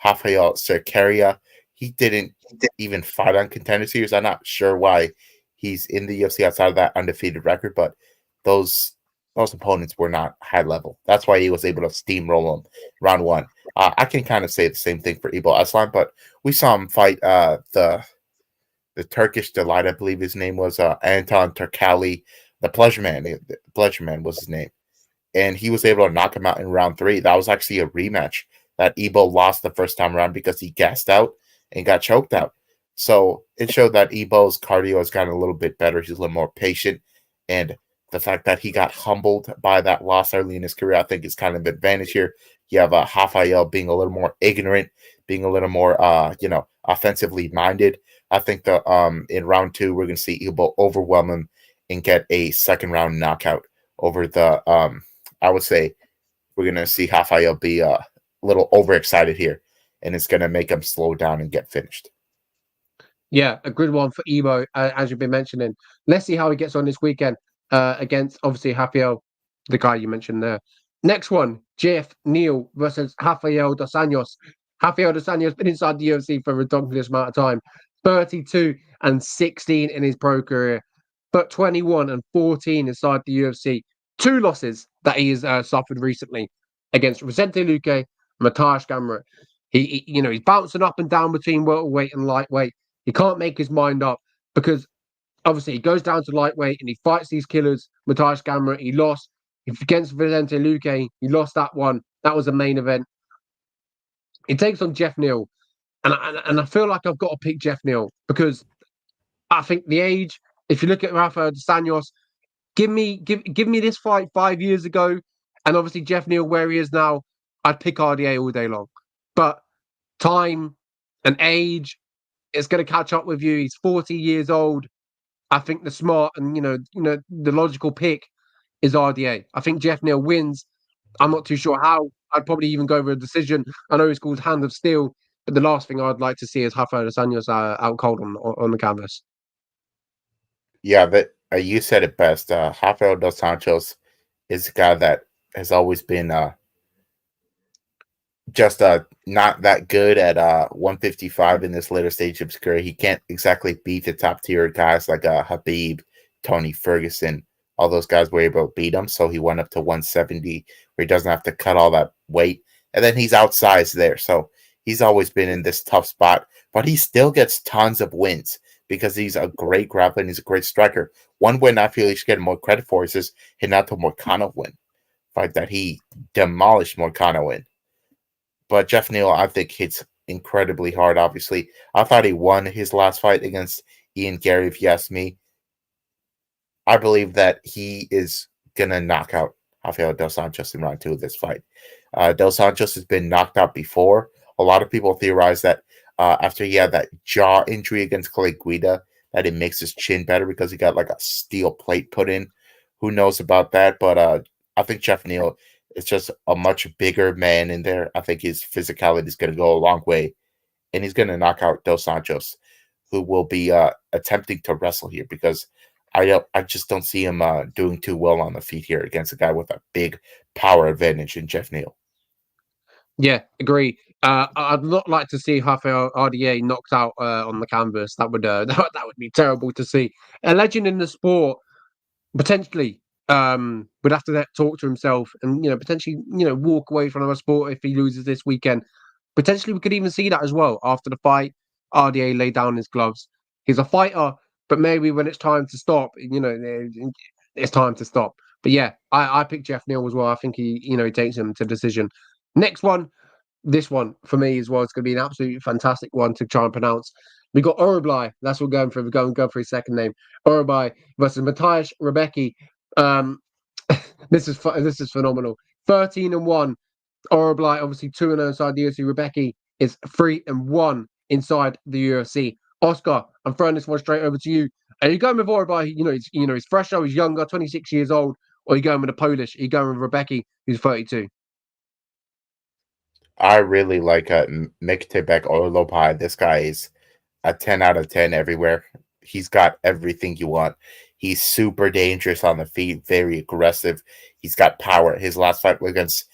Rafael Cerqueira, he didn't even fight on Contender Series. I'm not sure why he's in the UFC outside of that undefeated record, but those opponents were not high level. That's why he was able to steamroll him round one. I can kind of say the same thing for Ibo Aslan, but we saw him fight the Turkish delight, I believe his name was Anton Turkali, the Pleasure Man. The Pleasure Man was his name. And he was able to knock him out in round 3. That was actually a rematch that Ibo lost the first time around because he gassed out and got choked out. So it showed that Ibo's cardio has gotten a little bit better. He's a little more patient. And the fact that he got humbled by that loss early in his career, I think is kind of an advantage here. You have Rafael being a little more ignorant, being a little more, offensively minded. I think that in round 2, we're going to see Ibo overwhelm him and get a second round knockout over the, I would say we're going to see Rafael be a little overexcited here, and it's going to make him slow down and get finished. Yeah, a good one for Ibo, as you've been mentioning. Let's see how he gets on this weekend against, obviously, Rafael, the guy you mentioned there. Next one, Jeff Neal versus Rafael dos Anjos. Rafael dos Anjos has been inside the UFC for a ridiculous amount of time. 32-16 in his pro career, but 21-14 inside the UFC. 2 losses that he has suffered recently against Vicente Luque, Mateusz Gamrot. He's bouncing up and down between welterweight and lightweight. He can't make his mind up because obviously he goes down to lightweight and he fights these killers. Mateusz Gamrot, he lost against Vicente Luque. He lost that one. That was a main event. He takes on Jeff Neal, and I feel like I've got to pick Jeff Neal because I think the age. If you look at Rafael dos Anjos, give me this fight 5 years ago, and obviously Jeff Neal where he is now, I'd pick RDA all day long. But time and age, it's going to catch up with you. He's 40 years old. I think the smart and the logical pick is RDA. I think Jeff Neal wins. I'm not too sure how. I'd probably even go with a decision. I know it's called Hand of Steel, but the last thing I'd like to see is Rafael dos Anjos out cold on the canvas. Yeah, but you said it best. Rafael dos Anjos is a guy that has always been just not that good at 155 in this later stage of his career. He can't exactly beat the top tier guys like Habib, Tony Ferguson. All those guys were able to beat him, so he went up to 170 where he doesn't have to cut all that weight. And then he's outsized there, so he's always been in this tough spot. But he still gets tons of wins because he's a great grappler and he's a great striker. One win I feel he should get more credit for is his Renato Moicano win. Fight that he demolished Moicano in. But Jeff Neal, I think, hits incredibly hard, obviously. I thought he won his last fight against Ian Gary, if you ask me. I believe that he is going to knock out Rafael dos Anjos in round 2 of this fight. Dos Anjos has been knocked out before. A lot of people theorize that after he had that jaw injury against Clay Guida, that it makes his chin better because he got like a steel plate put in. Who knows about that? But I think Jeff Neal is just a much bigger man in there. I think his physicality is going to go a long way. And he's going to knock out Dos Anjos, who will be attempting to wrestle here because I just don't see him doing too well on the feet here against a guy with a big power advantage in Jeff Neal. Yeah, agree. I'd not like to see Rafael RDA knocked out on the canvas. That would that would be terrible to see. A legend in the sport potentially would have to talk to himself and potentially walk away from our sport if he loses this weekend. Potentially, we could even see that as well after the fight. RDA laid down his gloves. He's a fighter, but maybe when it's time to stop, it's time to stop. But yeah, I picked Jeff Neal as well. I think he takes him to decision. Next one, this one for me as well. It's going to be an absolutely fantastic one to try and pronounce. We got Uruguay. That's what we're going for. We're going for his second name. Uruguay versus Mateusz Rebecki. This is phenomenal. 13-1. Uruguay obviously 2-0 inside the UFC. Rebecki is 3-1 inside the UFC. Oscar, I'm throwing this one straight over to you. Are you going with Uruguay? He's fresher, he's younger, 26 years old, or are you going with the Polish? Are you going with Rebecki, who's 32? I really like Myktabek Orlopai. This guy is a 10 out of 10 everywhere. He's got everything you want. He's super dangerous on the feet, very aggressive. He's got power. His last fight was against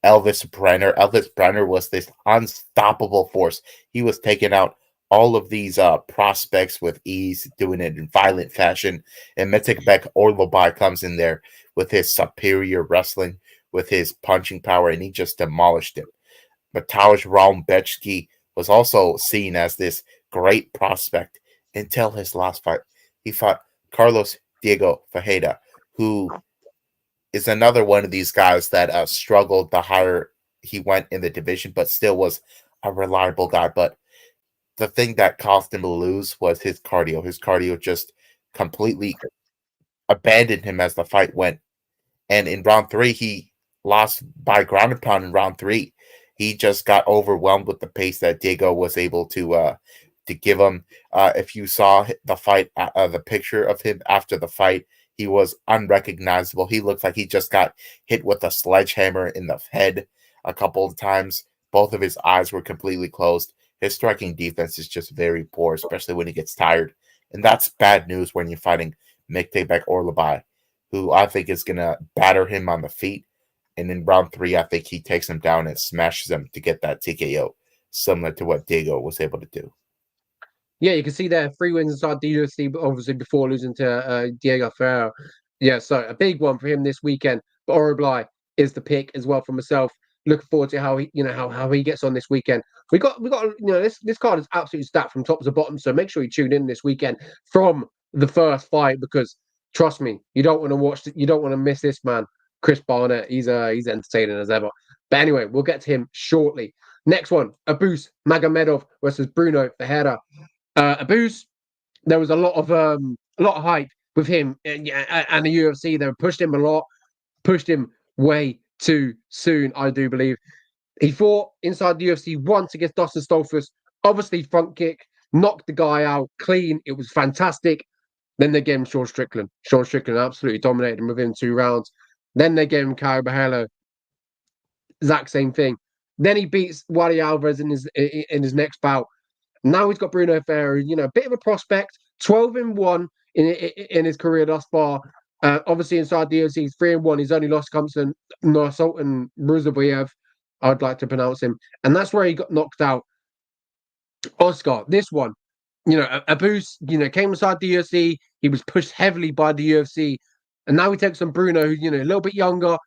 Elvis Brenner. Elvis Brenner was this unstoppable force. He was taking out all of these prospects with ease, doing it in violent fashion. And Myktabek Orlopai comes in there with his superior wrestling, with his punching power, and he just demolished him. Mateusz Rebecki was also seen as this great prospect until his last fight. He fought Carlos Diego Ferreira, who is another one of these guys that struggled the higher he went in the division, but still was a reliable guy. But the thing that caused him to lose was his cardio. His cardio just completely abandoned him as the fight went. And in round 3, he lost by ground and pound in round 3. He just got overwhelmed with the pace that Diego was able to give him. If you saw the fight, the picture of him after the fight, he was unrecognizable. He looked like he just got hit with a sledgehammer in the head a couple of times. Both of his eyes were completely closed. His striking defense is just very poor, especially when he gets tired. And that's bad news when you're fighting Myktabek Orlopai, who I think is going to batter him on the feet. And in round 3, I think he takes him down and smashes him to get that TKO, similar to what Diego was able to do. Yeah, you can see there 3 wins inside the UFC, but obviously before losing to Diego Ferreira. Yeah, so a big one for him this weekend. But Uruguay is the pick as well for myself. Looking forward to how he gets on this weekend. We got this card is absolutely stacked from top to bottom. So make sure you tune in this weekend from the first fight, because trust me, you don't want to miss this man, Chris Barnett. He's entertaining as ever. But anyway, we'll get to him shortly. Next one, Abus Magomedov versus Bruno Ferreira. Abus, there was a lot of hype with him and the UFC. They pushed him a lot, pushed him way too soon, I do believe. He fought inside the UFC once against Dustin Stolfus. Obviously, front kick, knocked the guy out clean. It was fantastic. Then they gave him Sean Strickland. Sean Strickland absolutely dominated him within 2 rounds. Then they gave him Caio Borralho. Exact same thing. Then he beats Wally Alvarez in his next bout. Now he's got Bruno Ferreira, a bit of a prospect, 12-1 in his career thus far. Obviously, inside the UFC, he's 3-1. He's only lost to Nursultan Ruzaboyev, I'd like to pronounce him. And that's where he got knocked out. Oscar, this one, Abus, came inside the UFC. He was pushed heavily by the UFC. And now he takes on Bruno, who's, a little bit younger,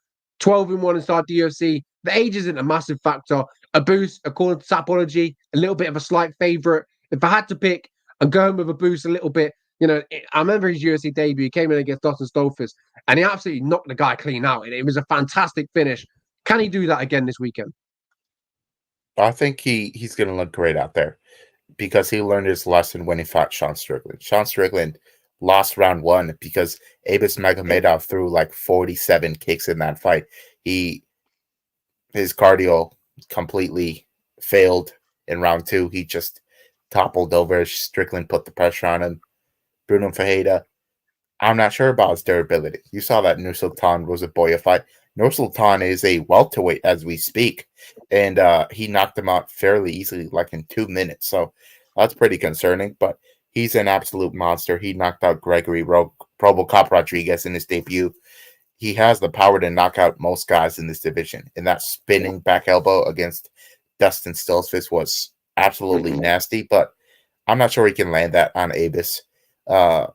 12-1 inside the UFC. The age isn't a massive factor. Abus, according to Sapology, a little bit of a slight favourite. If I had to pick, I'm going with Abus a little bit. I remember his UFC debut. He came in against Dustin Stolfus, and he absolutely knocked the guy clean out. It was a fantastic finish. Can he do that again this weekend? I think he's going to look great out there because he learned his lesson when he fought Sean Strickland. Sean Strickland lost round 1 because Abus Magomedov threw like 47 kicks in that fight. His cardio completely failed in round 2. He just toppled over. Strickland put the pressure on him. Bruno Ferreira, I'm not sure about his durability. You saw that Nursultan Ruzaboyev fight. Nursultan is a welterweight as we speak, and he knocked him out fairly easily, like in 2 minutes. So that's pretty concerning, but he's an absolute monster. He knocked out Gregory Robocop Rodriguez in his debut. He has the power to knock out most guys in this division, and that spinning back elbow against Dustin Stolfus was absolutely nasty, but I'm not sure he can land that on Abus. I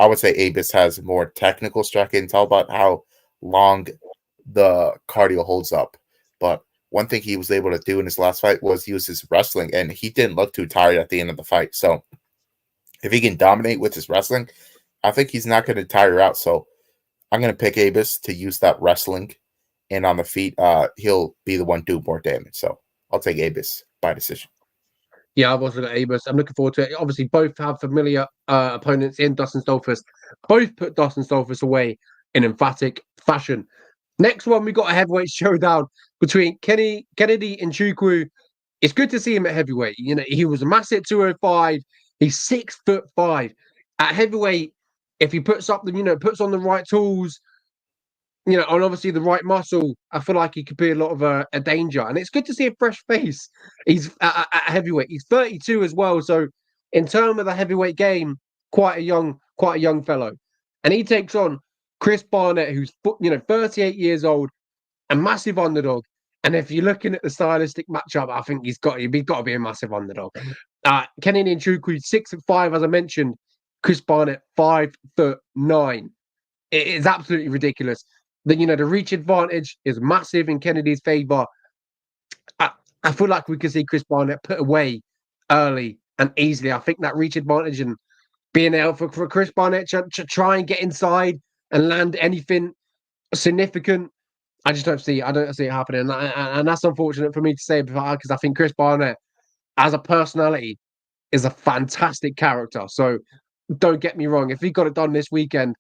would say Abus has more technical striking. It's all about how long the cardio holds up. But one thing he was able to do in his last fight was use his wrestling, and he didn't look too tired at the end of the fight. So if he can dominate with his wrestling, I think he's not going to tire out. So I'm going to pick Abus to use that wrestling, and on the feet, he'll be the one doing more damage. So I'll take Abus by decision. Yeah, I've also got Abus. I'm looking forward to it. Obviously, both have familiar opponents in Dustin Stolfus. Both put Dustin Stolfus away in emphatic fashion. Next one, we got a heavyweight showdown between Kennedy Nchukwu. It's good to see him at heavyweight. You know, he was a massive 205. He's 6'5". At heavyweight, if he puts up the, puts on the right tools, and obviously the right muscle, I feel like he could be a lot of a danger. And it's good to see a fresh face. He's at heavyweight. He's 32 as well. So in terms of the heavyweight game, quite a young fellow. And he takes on Chris Barnett, who's 38 years old, a massive underdog. And if you're looking at the stylistic matchup, I think he's got to be a massive underdog. Kennedy Nchukwu, 6'5", as I mentioned. Chris Barnett, 5'9". It is absolutely ridiculous. The reach advantage is massive in Kennedy's favor. I feel like we could see Chris Barnett put away early and easily. I think that reach advantage and being able for Chris Barnett to try and get inside and land anything significant, I don't see it happening. And that's unfortunate for me to say because I think Chris Barnett, as a personality, is a fantastic character. So don't get me wrong. If he got it done this weekend,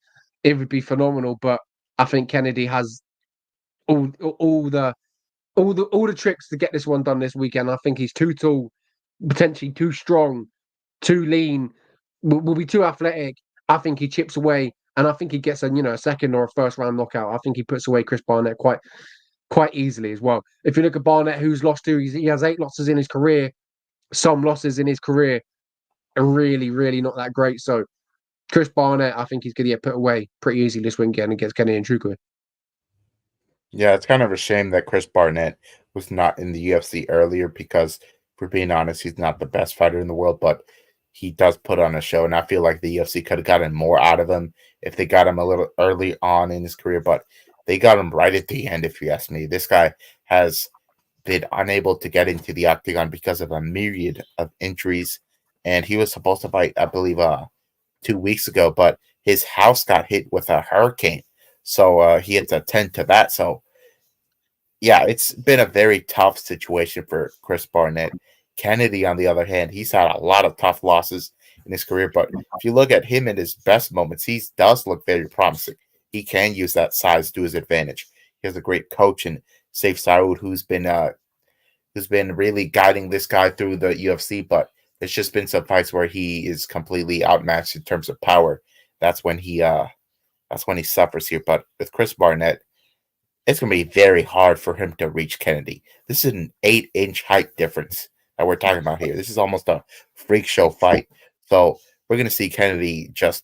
it would be phenomenal. But I think Kennedy has all the tricks to get this one done this weekend. I think he's too tall, potentially too strong, too lean, will be too athletic. I think he chips away, and I think he gets a second or a first round knockout. I think he puts away Chris Barnett quite easily as well. If you look at Barnett, who's lost to, he has 8 losses in his career. Some losses in his career are really, really not that great. So Chris Barnett, I think he's going to get put away pretty easily this weekend against Kennedy Nchukwu. Yeah, it's kind of a shame that Chris Barnett was not in the UFC earlier because, for being honest, he's not the best fighter in the world, but he does put on a show, and I feel like the UFC could have gotten more out of him if they got him a little early on in his career, but they got him right at the end, if you ask me. This guy has been unable to get into the octagon because of a myriad of injuries, and he was supposed to fight, I believe, 2 weeks ago, but his house got hit with a hurricane, so he had to attend to that. So yeah, it's been a very tough situation for Chris Barnett. Kennedy, on the other hand, he's had a lot of tough losses in his career, but if you look at him in his best moments, he does look very promising. He can use that size to his advantage. He has a great coach in Saif Saud, who's been really guiding this guy through the UFC, but there's just been some fights where he is completely outmatched in terms of power. That's when he suffers here. But with Chris Barnett, it's going to be very hard for him to reach Kennedy. This is an 8-inch height difference that we're talking about here. This is almost a freak show fight. So we're going to see Kennedy just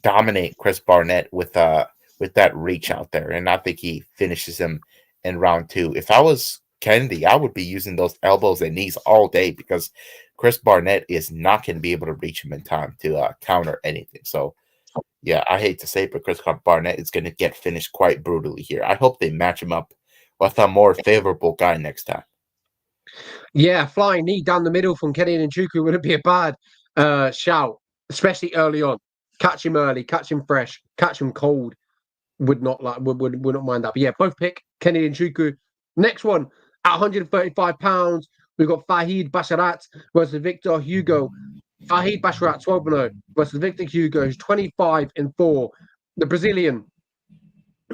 dominate Chris Barnett with that reach out there. And I think he finishes him in round 2. If I was Kennedy, I would be using those elbows and knees all day because Chris Barnett is not going to be able to reach him in time to counter anything. So yeah, I hate to say it, but Chris Barnett is going to get finished quite brutally here. I hope they match him up with a more favorable guy next time. Yeah, flying knee down the middle from Kennedy Nchukwu wouldn't be a bad shout, especially early on. Catch him early, catch him fresh, catch him cold. Would not mind that. But yeah, both pick Kennedy Nchukwu. Next one at 135 pounds, we've got Fahid Basharat versus Victor Hugo. Fahid Basharat 12-0 versus Victor Hugo, who's 25-4. The Brazilian,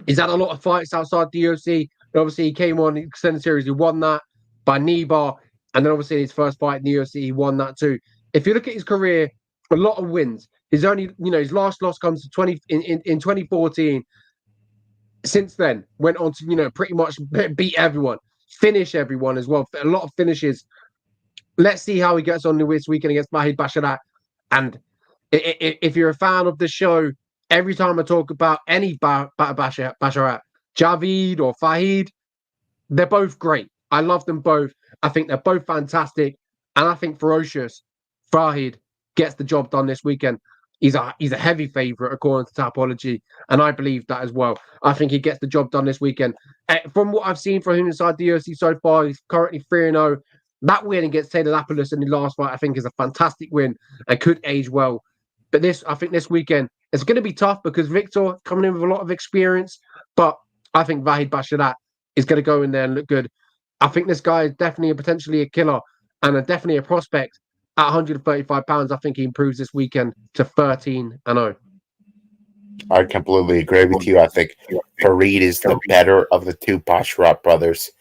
he's had a lot of fights outside the UFC. Obviously, he came on the extended series. He won that by knee bar, and then obviously his first fight in the UFC, he won that too. If you look at his career, a lot of wins. His only, his last loss comes to in 2014. Since then, went on to pretty much beat everyone, finish everyone as well. A lot of finishes. Let's see how he gets on this weekend against Fahid Basharat. And if you're a fan of the show, every time I talk about any Basharat, Javid or Fahid, they're both great. I love them both. I think they're both fantastic. And I think ferocious Fahid gets the job done this weekend. He's a heavy favourite according to Tapology, and I believe that as well. I think he gets the job done this weekend. From what I've seen from him inside the UFC so far, he's currently 3-0. That win against Taylor Lapidus in the last fight, I think, is a fantastic win and could age well. But I think this weekend, It's going to be tough because Victor coming in with a lot of experience, but I think Vahid Basharat is going to go in there and look good. I think this guy is definitely potentially a killer and definitely a prospect at 135 pounds. I think he improves this weekend to 13-0. I completely agree with you. I think Fareed is the better of the two Basharat brothers.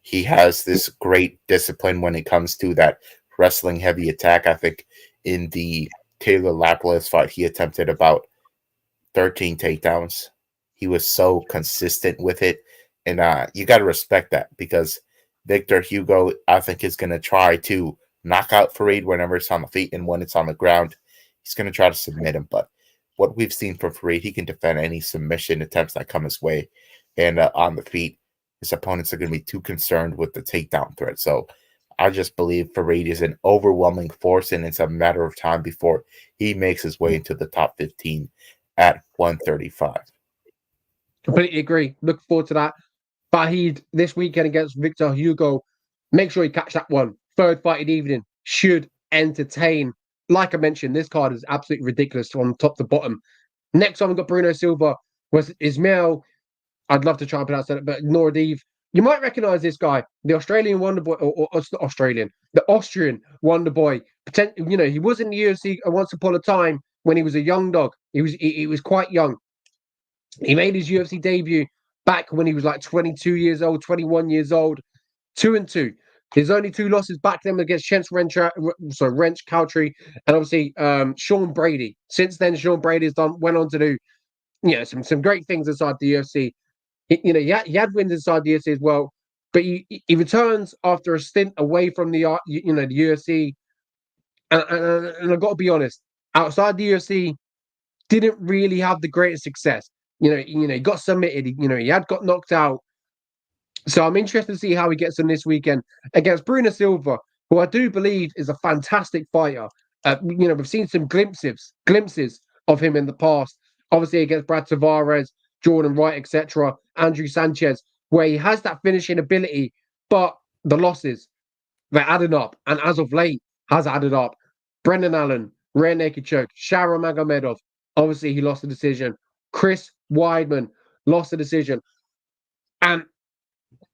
He has this great discipline when it comes to that wrestling heavy attack. I think in the Taylor Lapilus fight, he attempted about 13 takedowns. He was so consistent with it. And you got to respect that because Victor Hugo, I think, is going to try to knock out Fareed whenever it's on the feet, and when it's on the ground, he's going to try to submit him. But what we've seen from Fareed, he can defend any submission attempts that come his way. And on the feet, his opponents are going to be too concerned with the takedown threat. So I just believe Fareed is an overwhelming force, and it's a matter of time before he makes his way into the top 15 at 135. Completely agree. Look forward to that. Vahid this weekend against Victor Hugo. Make sure you catch that one. Third fight of the evening should entertain. Like I mentioned, this card is absolutely ridiculous from top to bottom. Next one, we've got Bruno Silva versus Ismail. I'd love to try and pronounce that, but Nordiv. You might recognize this guy, the Australian Wonder Boy, or not Australian, the Austrian Wonder Boy. You know, he was in the UFC once upon a time when he was a young dog. He was quite young. He made his UFC debut back when he was like 22 years old, 21 years old, 2-2. His only two losses back then against Wrench Cowtree, and obviously Sean Brady. Since then, Sean Brady went on to do some great things inside the UFC. He had wins inside the UFC as well, but he returns after a stint away from the the UFC, and I've got to be honest, outside the UFC, didn't really have the greatest success. He got submitted. He had got knocked out. So I'm interested to see how he gets on this weekend against Bruno Silva, who I do believe is a fantastic fighter. We've seen some glimpses of him in the past, obviously against Brad Tavares, Jordan Wright, etc., Andrew Sanchez, where he has that finishing ability, but the losses, they're adding up. And as of late, has added up. Brendan Allen, Rare Naked Choke, Shara Magomedov, obviously he lost the decision. Chris Weidman lost the decision. And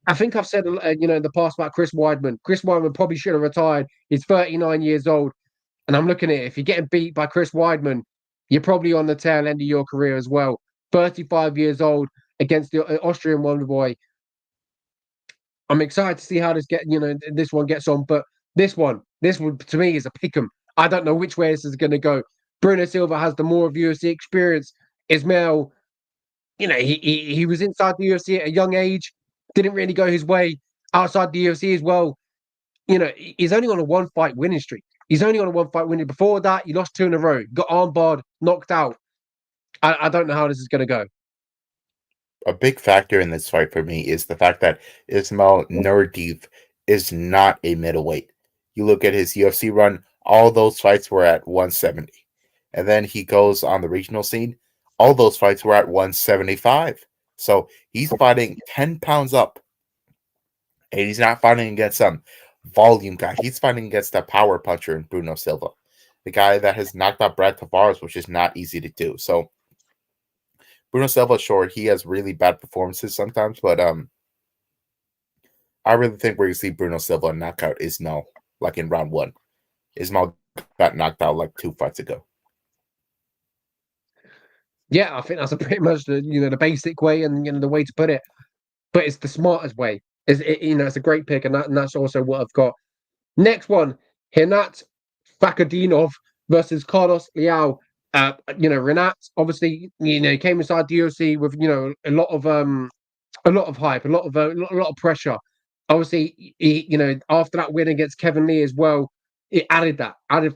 I think I've said, in the past about Chris Weidman. Chris Weidman probably should have retired. He's 39 years old. And I'm looking at it. If you're getting beat by Chris Weidman, you're probably on the tail end of your career as well. 35 years old against the Austrian Wonder Boy. I'm excited to see how this one gets on. But this one to me is a pick'em. I don't know which way this is going to go. Bruno Silva has the more of UFC experience. Ismail, he was inside the UFC at a young age. Didn't really go his way outside the UFC as well. He's only on a one-fight winning streak. Before that, he lost 2 in a row. Got armbarred, knocked out. I don't know how this is going to go. A big factor in this fight for me is the fact that Ismail Nurdiv is not a middleweight. You look at his UFC run, all those fights were at 170. And then he goes on the regional scene. All those fights were at 175. So he's fighting 10 pounds up. And he's not fighting against some volume guy. He's fighting against a power puncher in Bruno Silva, the guy that has knocked out Brad Tavares, which is not easy to do. So Bruno Silva, sure, he has really bad performances sometimes, but I really think we're going to see Bruno Silva knock out Ismail like in round 1. Ismail got knocked out like 2 fights ago. Yeah, I think that's pretty much the basic way and the way to put it. But it's the smartest way. It's a great pick, and that's also what I've got. Next one, Renat Fakadinov versus Carlos Leal. Renat obviously came inside the UFC with a lot of hype, a lot of pressure. Obviously, after that win against Kevin Lee as well, it added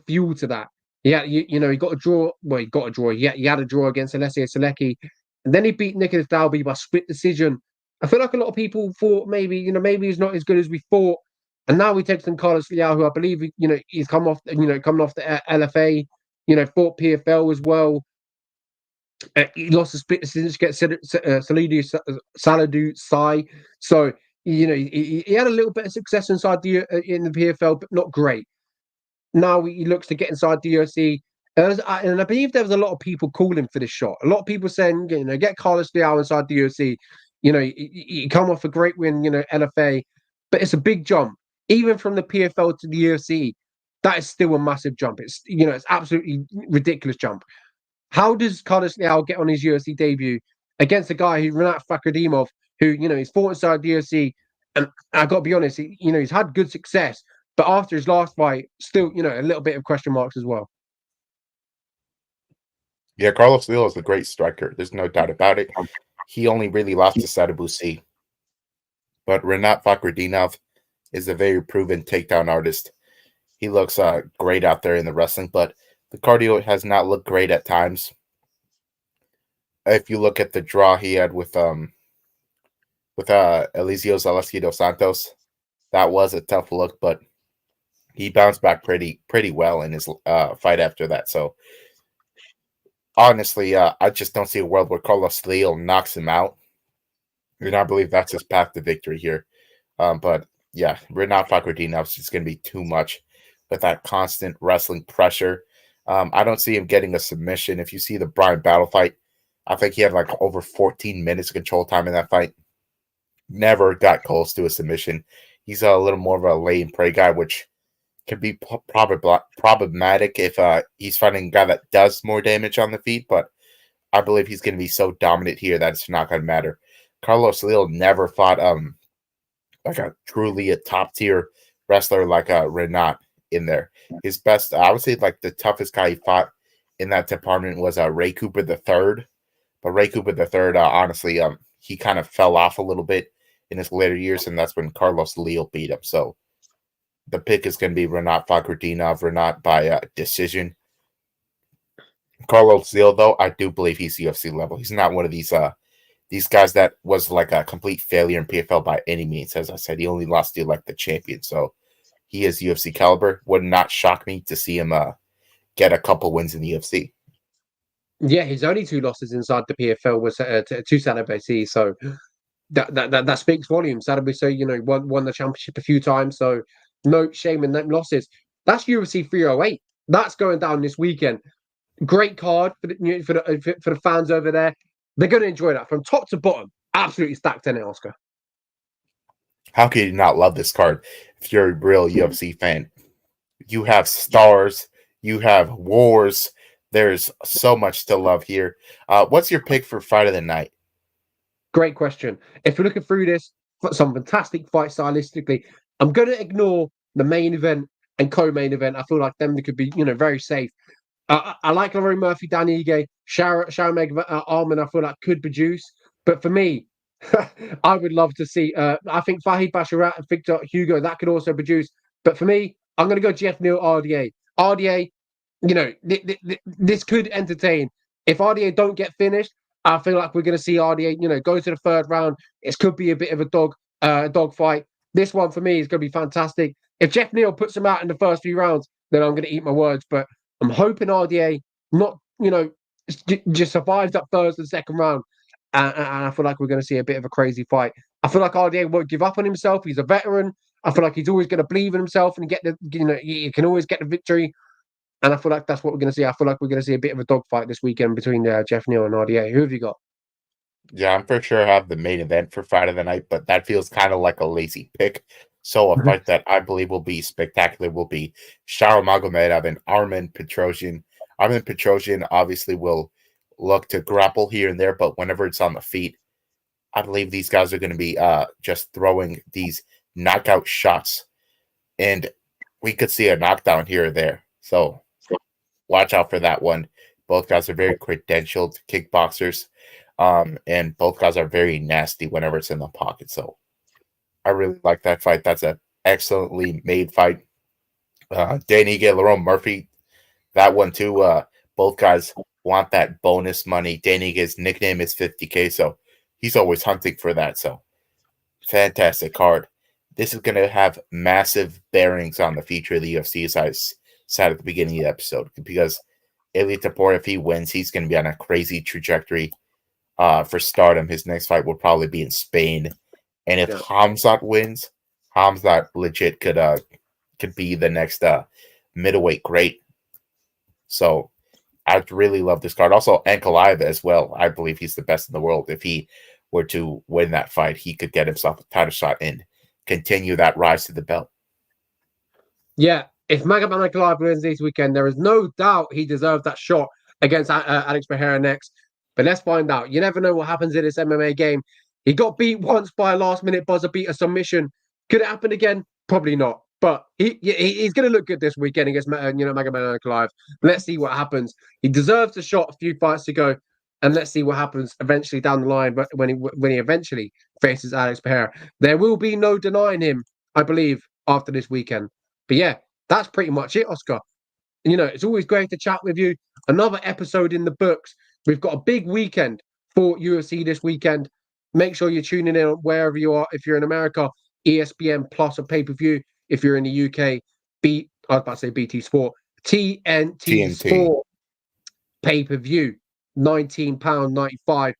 fuel to that. Yeah, he got a draw. Well, he got a draw. Yeah, he had a draw against Alessio Selecki, and then he beat Nicholas Dalby by split decision. I feel like a lot of people thought maybe he's not as good as we thought, and now we take on Carlos Leal, who I believe he's coming off the LFA, fought PFL as well. He lost a split decision against Saladou Sai, so he had a little bit of success inside in the PFL, but not great. Now he looks to get inside the UFC And I believe there was a lot of people calling for this shot. A lot of people saying, get Carlos Leal inside the UFC. You come off a great win, LFA, but it's a big jump. Even from the PFL to the UFC, that is still a massive jump. It's absolutely ridiculous jump. How does Carlos Leal get on his UFC debut against a guy who Renat Fakhretdinov, who he's fought inside the UFC, and I got to be honest, he's had good success, but after his last fight, still a little bit of question marks as well. Yeah, Carlos Leal is a great striker. There's no doubt about it. He only really lost to Sadabusi. But Renat Fakhretdinov is a very proven takedown artist. He looks great out there in the wrestling, but the cardio has not looked great at times. If you look at the draw he had with Eliseo Zaleski dos Santos, that was a tough look, but he bounced back pretty well in his fight after that. So honestly, I just don't see a world where Carlos Leal knocks him out. And I believe that's his path to victory here. But yeah, Renat Fakhretdinov is just going to be too much with that constant wrestling pressure. I don't see him getting a submission. If you see the Brian Battle fight, I think he had like over 14 minutes of control time in that fight. Never got close to a submission. He's a little more of a lay and pray guy, which can be problematic if he's fighting a guy that does more damage on the feet. But I believe he's going to be so dominant here that it's not going to matter. Carlos Leal never fought like a truly top tier wrestler like Renat in there. His best, I would say, like the toughest guy he fought in that department was Ray Cooper III. But Ray Cooper III, honestly, he kind of fell off a little bit in his later years, and that's when Carlos Leal beat him. So the pick is going to be Renat Fakhretdinov, Renat by decision. Carlos Leal, though, I do believe he's UFC level. He's not one of these guys that was like a complete failure in PFL by any means. As I said, he only lost to like the champion. So he is UFC caliber. Would not shock me to see him get a couple wins in the UFC. Yeah, his only two losses inside the PFL was to Sadabusi. So that speaks volumes. Sadabusi, won the championship a few times. So no shame in them losses. That's UFC 308. That's going down this weekend. Great card for the fans over there. They're going to enjoy that from top to bottom. Absolutely stacked in it, Oscar. How can you not love this card if you're a real UFC fan? You have stars. You have wars. There's so much to love here. What's your pick for fight of the night? Great question. If we're looking through this, some fantastic fights stylistically, I'm going to ignore the main event and co-main event. I feel like them could be, very safe. I like Laurie Murphy, Dan Ige, Sharon Arman. I feel like could produce, but for me, I would love to see. I think Fahid Basharat and Victor Hugo that could also produce. But for me, I'm going to go Jeff Neal RDA. RDA, this could entertain. If RDA don't get finished, I feel like we're going to see RDA, go to the third round. It could be a bit of a dog fight. This one for me is going to be fantastic. If Jeff Neal puts him out in the first few rounds, then I'm going to eat my words. But I'm hoping RDA not, just survives that first and second round. And I feel like we're going to see a bit of a crazy fight. I feel like RDA won't give up on himself. He's a veteran. I feel like he's always going to believe in himself and get he can always get the victory. And I feel like that's what we're going to see. I feel like we're going to see a bit of a dogfight this weekend between Jeff Neal and RDA. Who have you got? Yeah, I'm for sure have the main event for fight of the night, but that feels kind of like a lazy pick. So a fight that I believe will be spectacular will be Sharo Magomedov and Armen Petrosyan. Armen Petrosyan obviously will look to grapple here and there, but whenever it's on the feet, I believe these guys are going to be just throwing these knockout shots, and we could see a knockdown here or there. So watch out for that one. Both guys are very credentialed kickboxers, and both guys are very nasty whenever it's in the pocket. So I really like that fight. That's an excellently made fight. Danny Lerone Murphy, that one too. Both guys want that bonus money. Danny's nickname is 50K, so he's always hunting for that. So fantastic card. This is going to have massive bearings on the future of the UFC, as I said at the beginning of the episode, because Ilia Topuria, if he wins, he's going to be on a crazy trajectory for stardom. His next fight will probably be in Spain. And if Hamzat wins, Hamzat legit could be the next middleweight great. So I'd really love this card. Also, Ankalaev as well. I believe he's the best in the world. If he were to win that fight, he could get himself a title shot and continue that rise to the belt. Yeah, if Magomed Ankalaev wins this weekend, there is no doubt he deserves that shot against Alex Pereira next. But let's find out. You never know what happens in this MMA game. He got beat once by a last-minute buzzer beater submission. Could it happen again? Probably not. But he's going to look good this weekend against Magomed Ankalaev. Let's see what happens. He deserves a shot a few fights to go, and let's see what happens eventually down the line. But when he eventually faces Alex Pereira, there will be no denying him, I believe, after this weekend. But yeah, that's pretty much it, Oscar. It's always great to chat with you. Another episode in the books. We've got a big weekend for UFC this weekend. Make sure you're tuning in wherever you are. If you're in America, ESPN Plus or pay-per-view. If you're in the UK, I was about to say BT Sport, TNT Sport pay-per-view. £19, £95,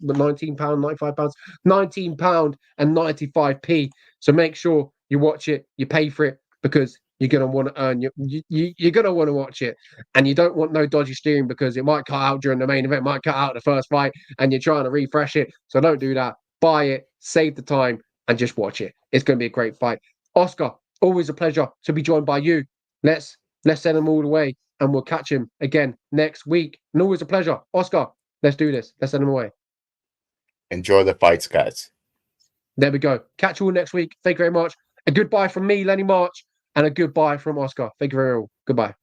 but £19, £95, £19 and 95p. So make sure you watch it, you pay for it, because you're gonna want to earn you're gonna want to watch it, and you don't want no dodgy steering, because it might cut out during the main event, might cut out the first fight, and you're trying to refresh it. So don't do that. Buy it, save the time, and just watch it. It's gonna be a great fight. Oscar, always a pleasure to be joined by you. Let's send them all the way, and we'll catch him again next week. And always a pleasure. Oscar, let's do this. Let's send him away. Enjoy the fights, guys. There we go. Catch you all next week. Thank you very much. A goodbye from me, Lenny March, and a goodbye from Oscar. Thank you very much. Goodbye.